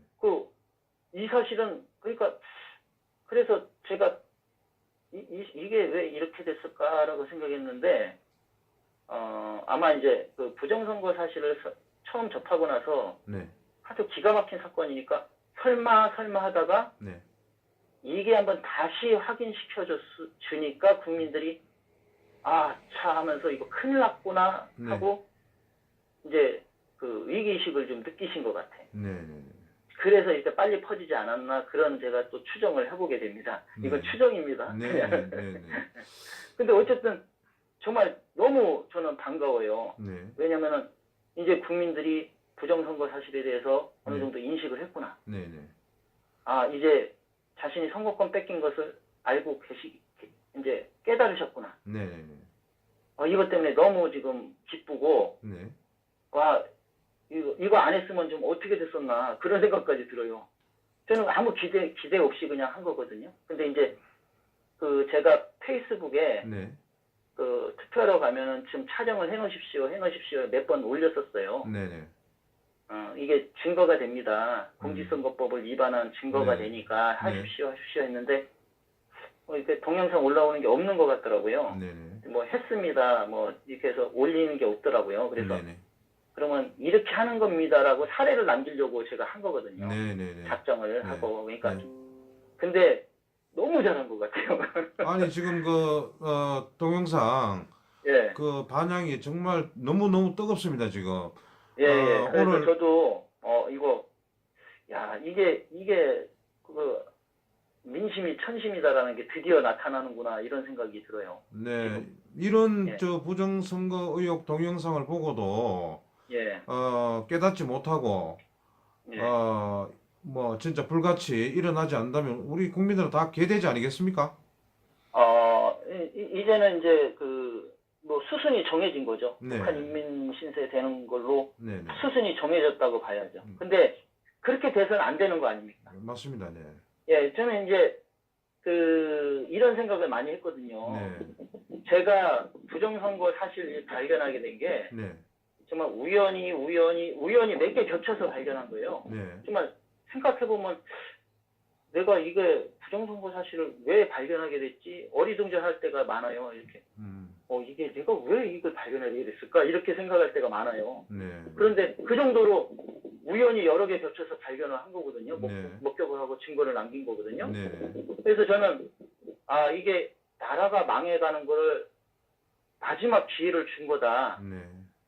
이 사실은 그러니까 그래서 제가 이게 왜 이렇게 됐을까라고 생각했는데 아마 이제 그 부정선거 사실을 처음 접하고 나서 네. 하도 기가 막힌 사건이니까 설마 하다가 네. 이게 한번 다시 확인시켜 주니까 국민들이 차 하면서 이거 큰일 났구나 네. 하고 이제 그 위기의식을 좀 느끼신 것 같아. 네. 네. 그래서 이렇게 빨리 퍼지지 않았나 그런 제가 또 추정을 해보게 됩니다. 이건 네. 추정입니다. 네. 네. 네. 근데 어쨌든 정말 너무 저는 반가워요. 네. 왜냐면은 이제 국민들이 부정선거 사실에 대해서 어느 네. 정도 인식을 했구나. 네. 네. 이제 자신이 선거권 뺏긴 것을 알고 이제 깨달으셨구나. 네. 네. 이것 때문에 너무 지금 기쁘고, 네. 와, 이거 안 했으면 좀 어떻게 됐었나, 그런 생각까지 들어요. 저는 아무 기대 없이 그냥 한 거거든요. 근데 이제, 제가 페이스북에, 네. 투표하러 가면은 지금 촬영을 해놓으십시오 몇 번 올렸었어요. 네. 네. 이게 증거가 됩니다. 공직선거법을 위반한 증거가 네. 되니까 하십시오 했는데, 이렇게 동영상 올라오는 게 없는 것 같더라고요. 네. 네. 뭐 했습니다. 뭐 이렇게 해서 올리는 게 없더라고요. 그래서 네. 네. 그러면 이렇게 하는 겁니다라고 사례를 남기려고 제가 한 거거든요. 네. 네. 네. 작정을 네. 하고. 그러니까 네. 근데 너무 잘한 것 같아요. 아니 지금 동영상 예. 그 반향이 정말 너무 뜨겁습니다 지금. 예. 그래서 오늘 저도 이거 이게 민심이 천심이다라는 게 드디어 나타나는구나 이런 생각이 들어요. 네 이런 예. 부정선거 의혹 동영상을 보고도 예. 깨닫지 못하고 예. 뭐 진짜 불같이 일어나지 않는다면 우리 국민들은 다 개돼지 아니겠습니까? 이제는 이제 뭐 수순이 정해진 거죠. 네. 북한 인민 신세 되는 걸로 네네. 수순이 정해졌다고 봐야죠. 근데 그렇게 돼서는 안 되는 거 아닙니까? 맞습니다. 네. 예, 저는 이제 이런 생각을 많이 했거든요. 네. 제가 부정선거 사실을 발견하게 된 게 네. 정말 우연히 몇 개 겹쳐서 발견한 거예요. 네. 정말 생각해보면 내가 이게 부정선거 사실을 왜 발견하게 됐지? 어리둥절할 때가 많아요. 이렇게. 이게 내가 왜 이걸 발견하게 됐을까? 이렇게 생각할 때가 많아요. 네. 그런데 그 정도로 우연히 여러 개 겹쳐서 발견을 한 거거든요. 네. 목격을 하고 증거를 남긴 거거든요. 네. 그래서 저는 이게 나라가 망해가는 걸 마지막 기회를 준 거다. 네.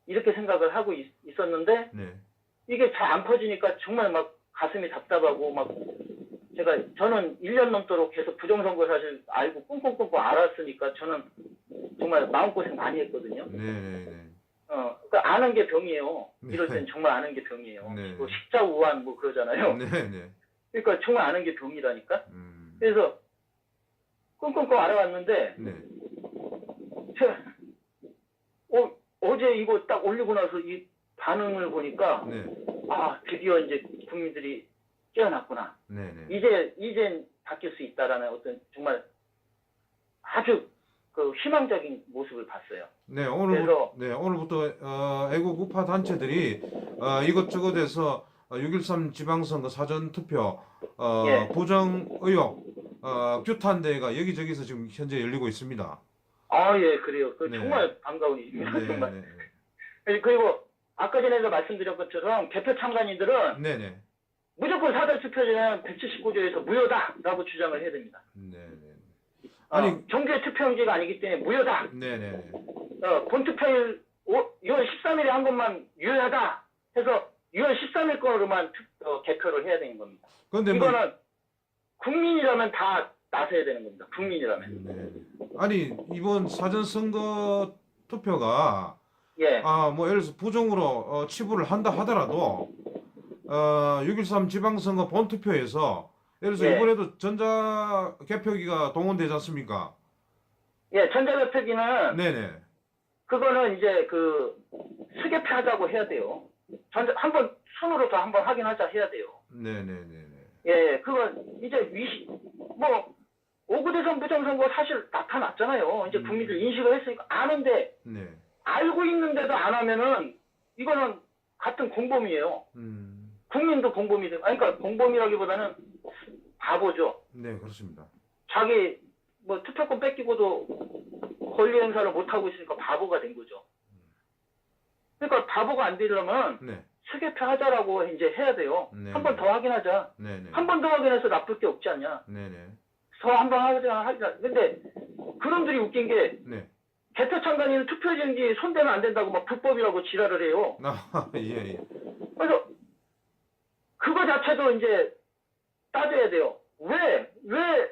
이렇게 생각을 하고 있었는데 네. 이게 잘 안 퍼지니까 정말 막 가슴이 답답하고 막 저는 1년 넘도록 계속 부정선거 사실 알고 꽁꽁꽁꽁 알았으니까 저는 정말 마음고생 많이 했거든요. 네. 그러니까 아는 게 병이에요. 네. 이럴 땐 정말 아는 게 병이에요. 네. 뭐 식자우한 뭐 그러잖아요. 네. 네. 그러니까 정말 아는 게 병이라니까. 그래서 꽁꽁꽁 알아왔는데 네. 어제 이거 딱 올리고 나서 이 반응을 보니까 네. 드디어 이제 국민들이 깨어났구나. 네. 네. 이젠 바뀔 수 있다라는 어떤 정말 아주 희망적인 모습을 봤어요. 네, 오늘부터 애국 우파 단체들이 이것저것에서 6.13 지방선거 사전투표 예. 부정 의혹 규탄대회가 여기저기서 지금 현재 열리고 있습니다. 예, 그래요. 네. 정말 반가운 일입니다. 네, 정말. 네. 그리고 아까 전에도 말씀드린 것처럼 개표 참관인들은 네. 무조건 사전투표제는 179조에서 무효다라고 주장을 해야 됩니다. 네. 아니 정규 투표용지가 아니기 때문에 무효다. 네. 본투표일 6월 13일에 한 것만 유효하다 해서 6월 13일 거로만 개표를 해야 되는 겁니다. 그런데 이거는 국민이라면 다 나서야 되는 겁니다. 국민이라면. 네. 아니 이번 사전 선거 투표가 예. 뭐 예를 들어서 부정으로 치부를 한다 하더라도 6.13 지방선거 본투표에서 예를 들어서 예. 이번에도 전자 개표기가 동원되지 않습니까? 예, 전자개표기는 네네. 그거는 이제 수개표하자고 해야 돼요. 한번 손으로 더 한번 확인하자 해야 돼요. 네네네. 예, 그거 이제 오구대선 부정선거 사실 나타났잖아요. 이제 국민들 인식을 했으니까 아는데 네. 알고 있는데도 안 하면은 이거는 같은 공범이에요. 국민도 공범이 되고, 그러니까 공범이라기보다는 바보죠. 네, 그렇습니다. 자기 투표권 뺏기고도 권리 행사를 못 하고 있으니까 바보가 된 거죠. 그러니까 바보가 안 되려면 네. 수개표 하자라고 이제 해야 돼요. 네. 한 번 더 확인하자. 네네. 한 번 더 확인해서 나쁠 게 없지 않냐. 네네. 더 한 번 하자. 근데 그놈들이 웃긴 게 네. 개표 참관인은 투표지인지 손대면 안 된다고 막 불법이라고 지랄을 해요. 예. 그래서 그거 자체도 이제 따져야 돼요. 왜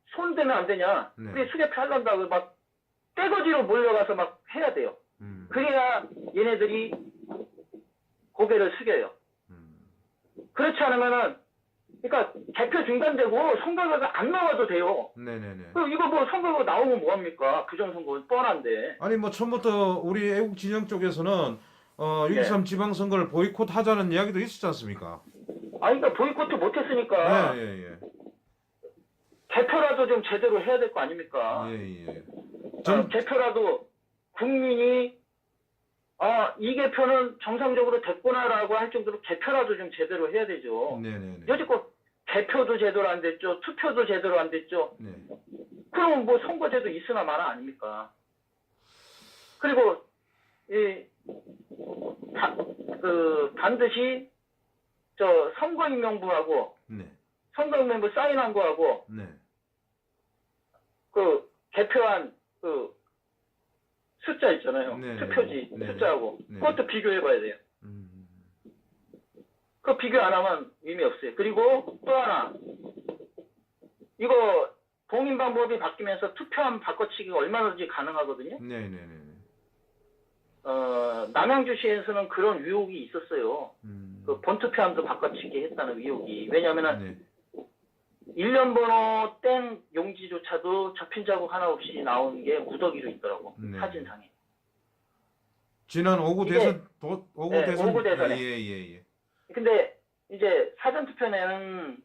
손대면 안 되냐. 네. 그게 수개표 하려다고 막 떼거지로 몰려가서 막 해야 돼요. 그래야 얘네들이 고개를 숙여요. 그렇지 않으면은, 그러니까 개표 중단되고 선거가 안 나와도 돼요. 네네네. 그리고 이거 뭐 선거가 나오면 뭐합니까? 부정선거는 뻔한데. 아니 뭐 처음부터 우리 애국 진영 쪽에서는 6.23 지방선거를 보이콧하자는 이야기도 있었지 않습니까? 아니, 그러니까 보이콧도 못했으니까. 예. 개표라도 좀 제대로 해야 될 거 아닙니까? 예. 개표라도 국민이 이 개표는 정상적으로 됐구나라고 할 정도로 개표라도 좀 제대로 해야 되죠. 네네네. 여지껏 개표도 제대로 안 됐죠. 투표도 제대로 안 됐죠. 네. 그럼 뭐 선거제도 있으나 마나 아닙니까? 그리고 반드시 저 선거인명부하고 네. 선거인명부 사인한 거하고 네. 그 개표한 그 숫자 있잖아요. 네. 투표지 네. 숫자하고 네. 그것도 비교해봐야 돼요. 그 비교 안 하면 의미 없어요. 그리고 또 하나, 이거 봉인 방법이 바뀌면서 투표함 바꿔치기가 얼마든지 가능하거든요. 네네네. 남양주시에서는 그런 의혹이 있었어요. 그 본투표함도 바꿔치기 했다는 의혹이. 왜냐면은 네. 1년 번호 땡 용지조차도 접힌 자국 하나 없이 나온 게 무더기로 있더라고. 네. 사진상에. 지난 5구 이게- 대선 5구 네, 대선 5구 대선에. 예. 근데 이제 사전투표는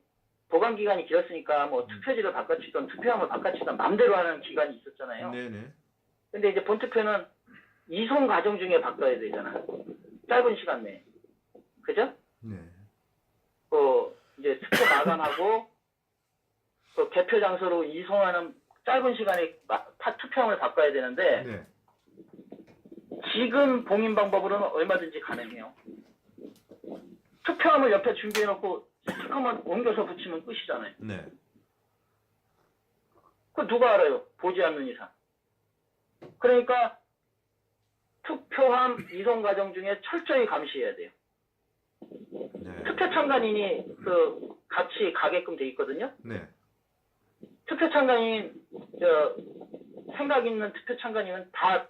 보관기간이 길었으니까 뭐 투표지를 바꿔치던 투표함을 바꿔치던 맘대로 하는 기간이 있었잖아요. 네네. 근데 이제 본투표는 이송 과정 중에 바꿔야 되잖아. 짧은 시간 내에. 그죠? 네. 이제 투표 마감하고 그 개표 장소로 이송하는 짧은 시간에 투표함을 바꿔야 되는데 네. 지금 봉인 방법으로는 얼마든지 가능해요. 투표함을 옆에 준비해놓고 스티커만 옮겨서 붙이면 끝이잖아요. 네. 그 누가 알아요? 보지 않는 이상. 그러니까 투표함 이송 과정 중에 철저히 감시해야 돼요. 네. 투표 참관인이 같이 가게끔 돼 있거든요. 네. 투표 참관인 생각 있는 투표 참관인은 다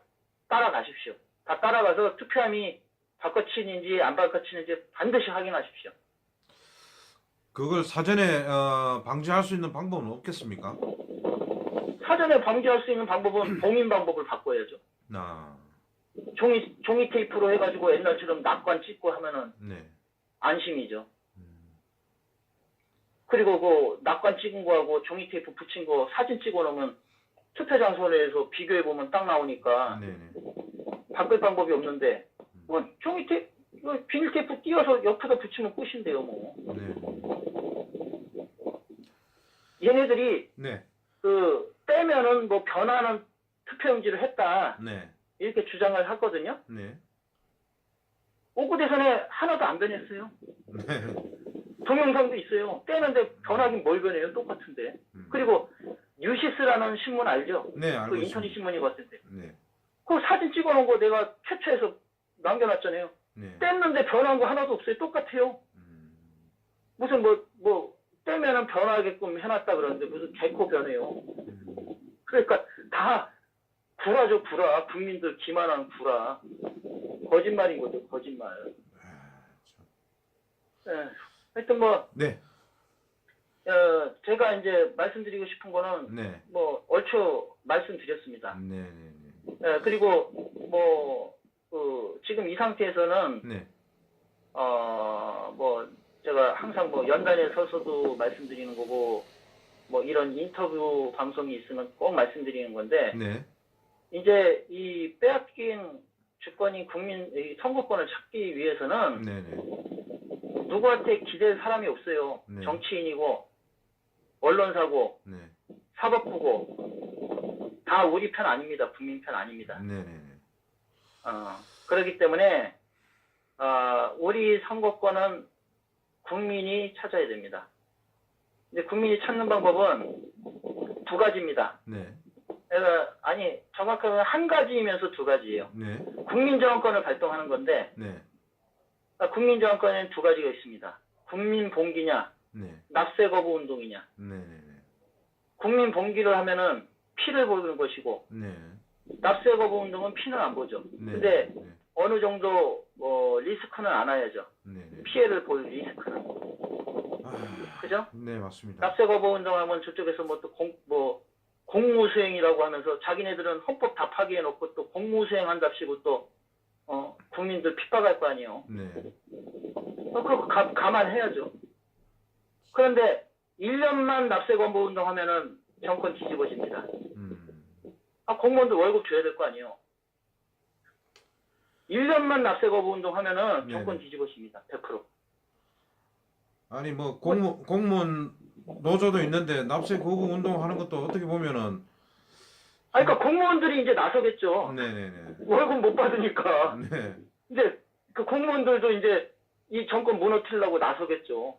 따라가십시오. 다 따라가서 투표함이 바꿔치는지 안 바꿔치는지 반드시 확인하십시오. 그걸 사전에 방지할 수 있는 방법은 없겠습니까? 사전에 방지할 수 있는 방법은 봉인 방법을 바꿔야죠. 종이 테이프로 해가지고 옛날처럼 낙관 찍고 하면은 네. 안심이죠. 그리고 그 낙관 찍은 거하고 종이 테이프 붙인 거 사진 찍어 놓으면 투표 장소에서 비교해 보면 딱 나오니까 네네. 바꿀 방법이 없는데 뭐 종이 테이프 비닐 테이프 띄워서 옆에다 붙이면 끝인데요, 뭐. 네. 얘네들이 네. 떼면은 뭐 변하는 투표용지를 했다 네. 이렇게 주장을 하거든요. 네. 5구 대선에 하나도 안 변했어요. 네. 동영상도 있어요. 떼는데 변하긴 뭘 변해요? 똑같은데. 그리고 뉴시스라는 신문 알죠? 네, 알고 그 인터넷 있습니다. 신문이 봤을 때. 네. 그 사진 찍어놓은 거 내가 캡처해서 남겨놨잖아요. 네. 뗐는데 변한 거 하나도 없어요. 똑같아요. 무슨 떼면은 변하게끔 해놨다 그러는데 무슨 개코 변해요. 그러니까 다 구라죠, 구라. 국민들 기만한 구라. 거짓말인 거죠, 거짓말. 네. 하여튼 네. 제가 이제 말씀드리고 싶은 거는 네. 얼추 말씀드렸습니다. 네. 그리고 지금 이 상태에서는 네. 제가 항상 연단에 서서도 말씀드리는 거고 이런 인터뷰 방송이 있으면 꼭 말씀드리는 건데 네. 이제 이 빼앗긴 주권이 이 선거권을 찾기 위해서는 네네. 누구한테 기댈 사람이 없어요. 네. 정치인이고 언론사고 네. 사법부고 다 우리 편 아닙니다. 국민 편 아닙니다. 네네. 그렇기 때문에 우리 선거권은 국민이 찾아야 됩니다. 근데 국민이 찾는 방법은 두 가지입니다. 네. 아니 정확하게 한 가지이면서 두 가지예요. 네. 국민저항권을 발동하는 건데 네. 국민저항권에는 두 가지가 있습니다. 국민봉기냐 네. 납세 거부 운동이냐. 네. 네. 국민봉기를 하면은 피를 보는 것이고 네. 납세 거부 운동은 피는 안 보죠. 네. 근데 네. 어느 정도 리스크는 안아야죠. 네. 네. 피해를 볼 리스크는. 그죠? 네, 맞습니다. 납세 거부 운동하면 저쪽에서 뭐 또 공무수행이라고 하면서 자기네들은 헌법 다 파기해놓고 또 공무수행한답시고 또 국민들 핍박할 거 아니에요. 네. 그거 감안해야죠. 그런데 1년만 납세 거부 운동하면은 정권 뒤집어집니다. 공무원들 월급 줘야 될 거 아니에요. 1년만 납세 거부 운동하면은 정권 뒤집어집니다. 100%. 아니 뭐 공무원 노조도 있는데 납세 거부 운동하는 것도 어떻게 보면은 그러니까 공무원들이 이제 나서겠죠. 네네네. 월급 못 받으니까. 네. 이제 그 공무원들도 이제 이 정권 무너뜨리려고 나서겠죠.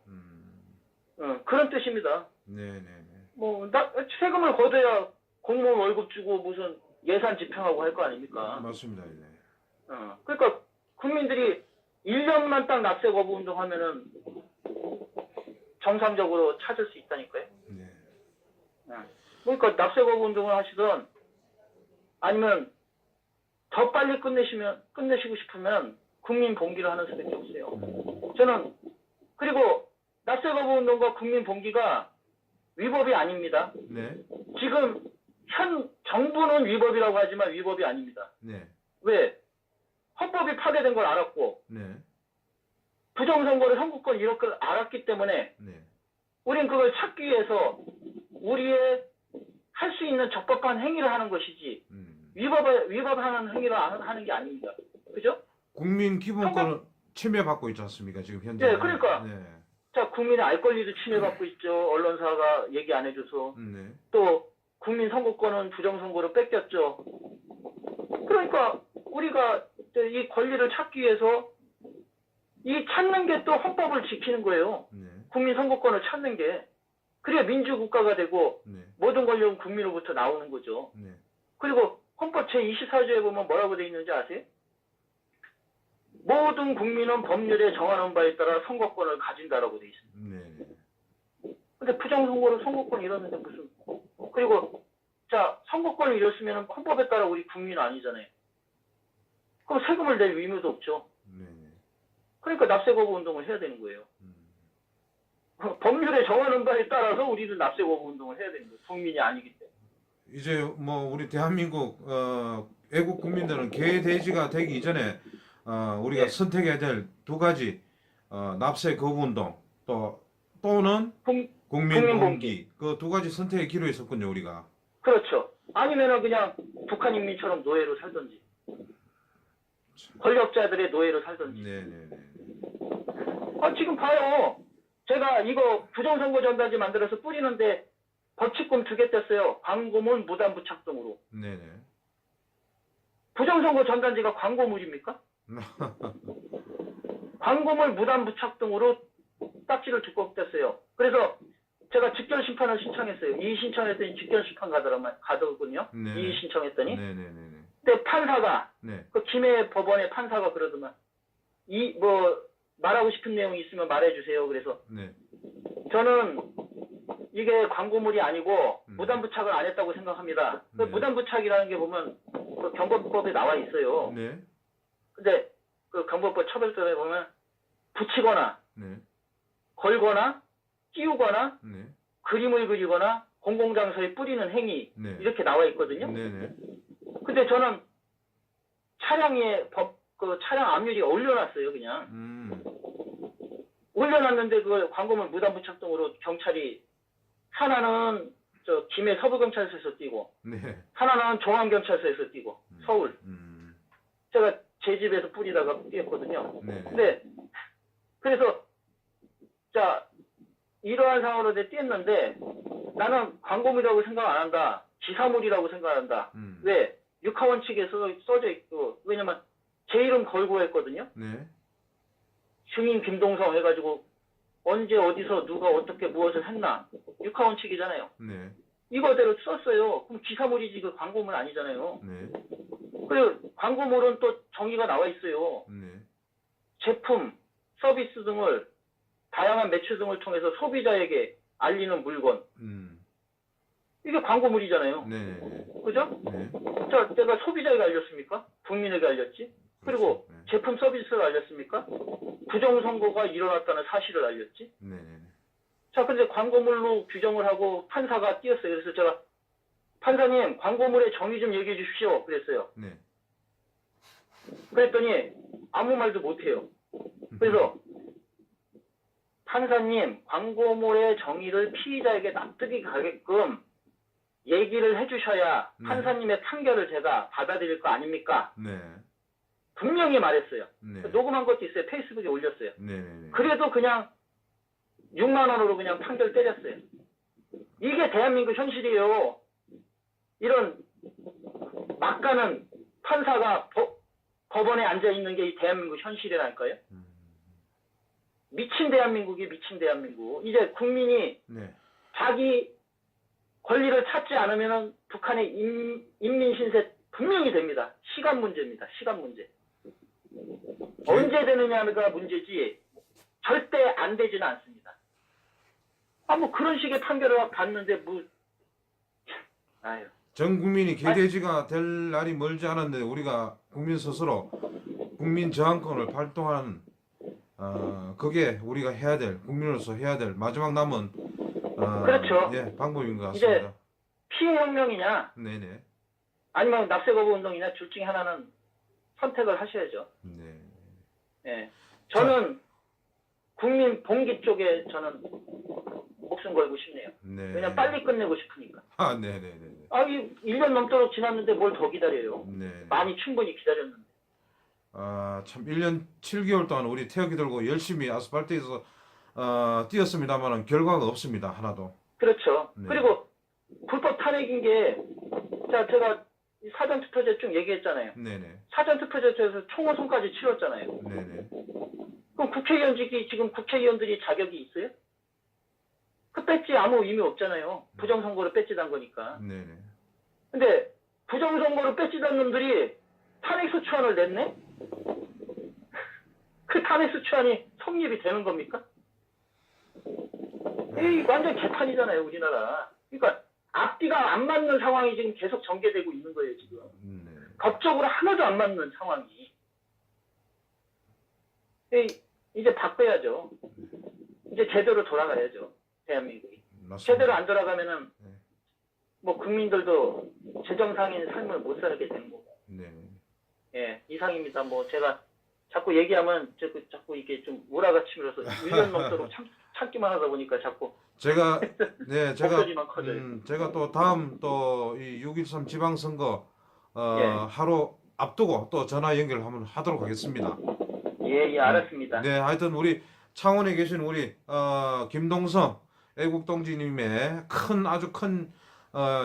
그런 뜻입니다. 네네네. 뭐 세금을 걷어야 공무원 월급 주고 무슨 예산 집행하고 할 거 아닙니까? 맞습니다. 네. 그러니까 국민들이 1년만 딱 납세 거부 운동하면은 정상적으로 찾을 수 있다니까요. 네. 그러니까 납세 거부 운동을 하시던 아니면 더 빨리 끝내시고 싶으면 국민 봉기를 하는 수밖에 없어요. 저는 그리고 납세 거부 운동과 국민 봉기가 위법이 아닙니다. 네. 지금 현 정부는 위법이라고 하지만 위법이 아닙니다. 네. 왜? 헌법이 파괴된 걸 알았고 네. 부정선거를 선거권 이렇게 알았기 때문에 네. 우린 그걸 찾기 위해서 우리의 할 수 있는 적법한 행위를 하는 것이지 위법하는 행위를 하는 게 아닙니다. 그죠? 국민 기본권을 침해받고 있지 않습니까? 지금 현재. 네, 그러니까. 네. 자, 국민의 알 권리도 침해받고 있죠. 언론사가 얘기 안 해줘서. 네. 또 국민 선거권은 부정선거로 뺏겼죠. 그러니까 우리가 이 권리를 찾기 위해서 이 찾는 게 또 헌법을 지키는 거예요. 네. 국민 선거권을 찾는 게. 그래야 민주국가가 되고 네. 모든 권력은 국민으로부터 나오는 거죠. 네. 그리고 헌법 제24조에 보면 뭐라고 돼 있는지 아세요? 모든 국민은 법률에 정하는 바에 따라 선거권을 가진다라고 돼 있습니다. 네. 근데 부정선거로 선거권 잃었는데 무슨. 그리고 자, 선거권을 잃었으면 헌법에 따라 우리 국민 아니잖아요. 그럼 세금을 낼 의무도 없죠. 네. 그러니까 납세 거부 운동을 해야 되는 거예요. 법률에 정하는 바에 따라서 우리는 납세 거부 운동을 해야 되는 거예요. 국민이 아니기 때문에. 이제 뭐 우리 대한민국 애국 국민들은 개돼지가 되기 이전에 우리가 네. 선택해야 될 두 가지 납세 거부 운동 또는 국민봉기 그 두 가지 선택의 기로 있었군요 우리가. 그렇죠. 아니면은 그냥 북한 인민처럼 노예로 살던지 권력자들의 노예로 살던지. 네네네. 지금 봐요. 제가 이거 부정선거 전단지 만들어서 뿌리는데 벌칙금 2개 뗐어요. 광고물 무단부 착동으로. 네네. 부정선거 전단지가 광고물입니까? 광고물 무단부 착동으로 딱지를 두껍게 뗐어요. 그래서 제가 직결 심판을 신청했어요. 이의 신청했더니 직결 심판 가더군요. 네. 이의 신청했더니. 네네네. 근데 판사가 네. 그 김해 법원의 판사가 그러더만 말하고 싶은 내용이 있으면 말해주세요. 그래서 네. 저는 이게 광고물이 아니고 무단부착을 안 했다고 생각합니다. 그 네. 무단부착이라는 게 보면 그 경범법에 나와 있어요. 네. 근데 그 경범법 처벌법에 보면 붙이거나 네. 걸거나 끼우거나 네. 그림을 그리거나 공공장소에 뿌리는 행위 네. 이렇게 나와 있거든요. 네네. 근데 저는 차량에 그 차량 압률이 올려놨어요. 그냥 올려놨는데 그 광고물 무단부착 등으로 경찰이 하나는 저 김해 서부경찰서에서 뛰고 네. 하나는 종암경찰서에서 뛰고 서울 제가 제 집에서 뿌리다가 뛰었거든요. 네. 근데 그래서 자 이러한 상황으로 뛰었는데 나는 광고물이라고 생각 안 한다. 기사물이라고 생각한다. 왜? 육하원칙에 써져 있고 왜냐면 제 이름 걸고 했거든요. 네. 증인 김동성 해가지고 언제 어디서 누가 어떻게 무엇을 했나 육하원칙이잖아요. 네. 이거대로 썼어요. 그럼 기사물이지 그 광고물 아니잖아요. 네. 그리고 광고물은 또 정의가 나와 있어요. 네. 제품, 서비스 등을 다양한 매출 등을 통해서 소비자에게 알리는 물건. 이게 광고물이잖아요. 네. 그죠? 네. 자, 내가 소비자에게 알렸습니까? 국민에게 알렸지? 그리고 그렇죠. 네. 제품 서비스를 알렸습니까? 부정선거가 일어났다는 사실을 알렸지? 네. 자, 근데 광고물로 규정을 하고 판사가 띄었어요. 그래서 제가 판사님 광고물의 정의 좀 얘기해 주십시오. 그랬어요. 네. 그랬더니 아무 말도 못해요. 그래서 판사님 광고물의 정의를 피의자에게 납득이 가게끔 얘기를 해주셔야 판사님의 판결을 제가 받아들일 거 아닙니까? 네. 분명히 말했어요. 네. 녹음한 것도 있어요. 페이스북에 올렸어요. 네. 네. 그래도 그냥 6만 원으로 그냥 판결 때렸어요. 이게 대한민국 현실이에요. 이런 막가는 판사가 법원에 앉아 있는 게 이 대한민국 현실이라니까요. 미친 대한민국이 미친 대한민국. 이제 국민이 네. 자기 권리를 찾지 않으면 북한의 인민 신세 분명히 됩니다. 시간 문제입니다. 시간 문제. 언제 되느냐가 문제지 절대 안 되지는 않습니다. 뭐 그런 식의 판결을 받는데 아유. 전 국민이 개돼지가 될 날이 멀지 않았는데 우리가 국민 스스로 국민 저항권을 발동하는 그게 우리가 해야 될 국민으로서 해야 될 마지막 남은 그렇죠. 예, 방법인 것 같습니다. 이제 피해 혁명이냐 네네. 아니면 납세 거부 운동이냐 둘 중에 하나는 선택을 하셔야죠. 네. 예. 저는 국민 봉기 쪽에 저는 목숨 걸고 싶네요. 네. 그냥 빨리 끝내고 싶으니까. 네네네. 이 1년 넘도록 지났는데 뭘 더 기다려요. 네. 많이 충분히 기다렸는데. 참 1년 7개월 동안 우리 태극기 들고 열심히 아스팔트에서 뛰었습니다만 결과가 없습니다. 하나도. 그렇죠. 네. 그리고 불법 탄핵인 게 제가 사전투표제 쭉 얘기했잖아요. 네네. 사전투표제에서 총선까지 치렀잖아요. 네네. 그럼 국회의원직이 지금 국회의원들이 자격이 있어요? 그 배지 아무 의미 없잖아요. 부정선거로 배지단 거니까. 네네. 근데 부정선거로 배지단 놈들이 탄핵소추안을 냈네? 그 탄핵소추안이 성립이 되는 겁니까? 이 완전 개판이잖아요, 우리나라. 그러니까 앞뒤가 안 맞는 상황이 지금 계속 전개되고 있는 거예요, 지금. 네. 법적으로 하나도 안 맞는 상황이. 이제 바꿔야죠. 이제 제대로 돌아가야죠, 대한민국이. 맞습니다. 제대로 안 돌아가면은 네. 뭐 국민들도 제정상인 삶을 못 살게 되는 거고. 네. 예, 이상입니다. 뭐 제가 자꾸 얘기하면 자꾸 이게 좀 몰아가치면서 1년 넘도록 참기만 하다 보니까 자꾸 제가 목소리만 커져요. 제가 또 다음 또 이 6.13 지방선거 예. 하루 앞두고 또 전화 연결을 한번 하도록 하겠습니다. 예, 알았습니다. 네, 하여튼 우리 창원에 계신 우리 김동성 애국동지님의 아주 큰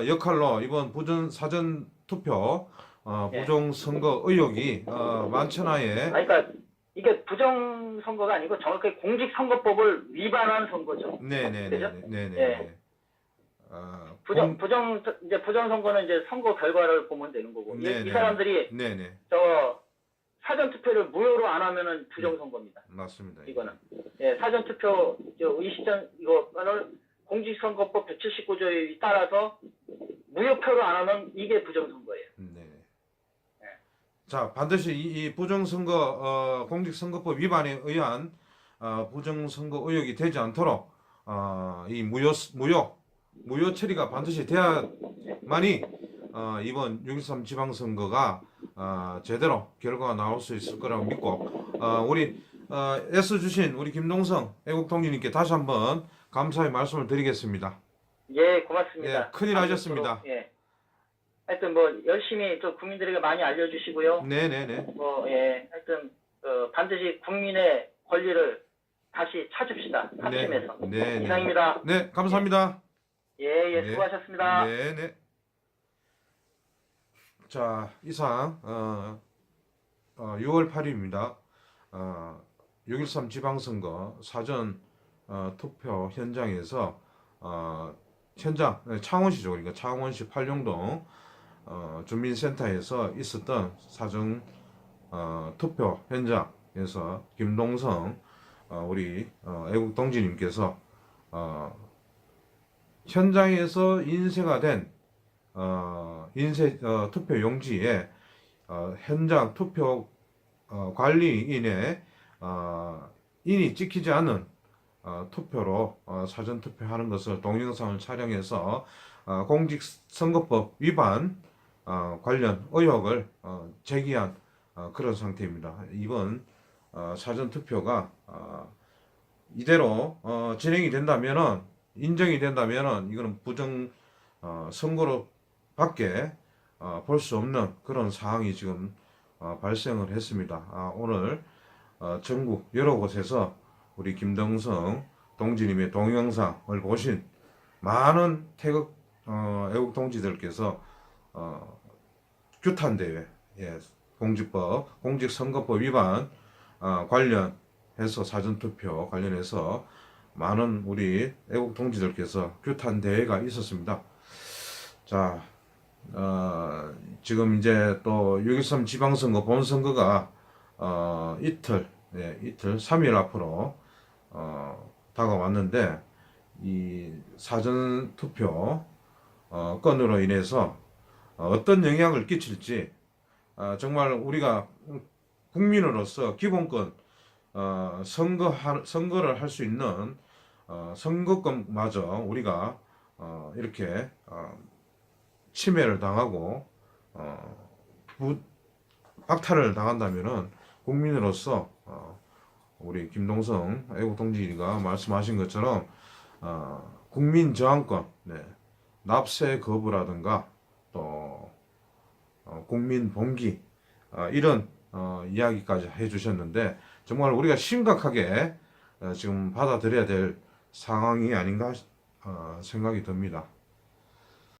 역할로 이번 사전 투표 부정선거 의혹이 만천하에 그러니까 이게 부정선거가 아니고 정확하게 공직선거법을 위반한 선거죠. 네네네. 그죠? 네네. 예. 부정선거는 이제 선거 결과를 보면 되는 거고. 네네. 이 사람들이 네네. 사전투표를 무효로 안 하면은 부정선거입니다. 맞습니다. 이거는. 예, 사전투표 의식전 이거를 공직선거법 179조에 따라서 무효표로 안 하면 이게 부정선거예요. 네. 자, 반드시 이 부정선거 공직선거법 위반에 의한 부정선거 의혹이 되지 않도록 이 무효 처리가 반드시 돼야만이 이번 6.13 지방선거가 제대로 결과가 나올 수 있을 거라고 믿고 우리 애써주신 우리 김동성 애국동지님께 다시 한번 감사의 말씀을 드리겠습니다. 예, 고맙습니다. 예, 큰일 하셨습니다. 예. 하여튼 뭐 열심히 또 국민들에게 많이 알려주시고요. 네네네. 하여튼 반드시 국민의 권리를 다시 찾읍시다. 합심해서. 네. 이상입니다. 네, 감사합니다. 예, 네. 수고하셨습니다. 네네. 자, 이상 6월 8일입니다. 6.13 지방선거 사전 투표 현장에서 창원시죠. 그러니까 창원시 팔룡동 주민센터에서 있었던 사전 투표 현장에서 김동성 우리 애국동지님께서 현장에서 인쇄가 된 투표 용지에 현장 투표 관리인의 인이 찍히지 않은 투표로 사전 투표하는 것을 동영상을 촬영해서 공직선거법 위반 관련 의혹을 제기한 그런 상태입니다. 이번 사전 투표가 이대로 진행이 된다면은, 인정이 된다면은 이거는 부정 선거로밖에 볼 수 없는 그런 상황이 지금 발생을 했습니다. 오늘 전국 여러 곳에서 우리 김동성 동지님의 동영상을 보신 많은 태극 애국 동지들께서 규탄대회, 공직법, 공직선거법 위반 관련해서 사전투표 관련해서 많은 우리 애국 동지들께서 규탄대회가 있었습니다. 자, 지금 이제 또 6.13 지방선거 본선거가 이틀 3일 앞으로 다가왔는데, 이 사전투표 건으로 인해서 어떤 영향을 끼칠지 정말 우리가 국민으로서 기본권 선거를 할 수 있는 선거권마저 우리가 이렇게 침해를 당하고 박탈을 당한다면은 국민으로서 우리 김동성 애국동지가 말씀하신 것처럼 국민 저항권, 납세 거부라든가 또 국민 봉기 이런 이야기까지 해주셨는데, 정말 우리가 심각하게 지금 받아들여야 될 상황이 아닌가 생각이 듭니다.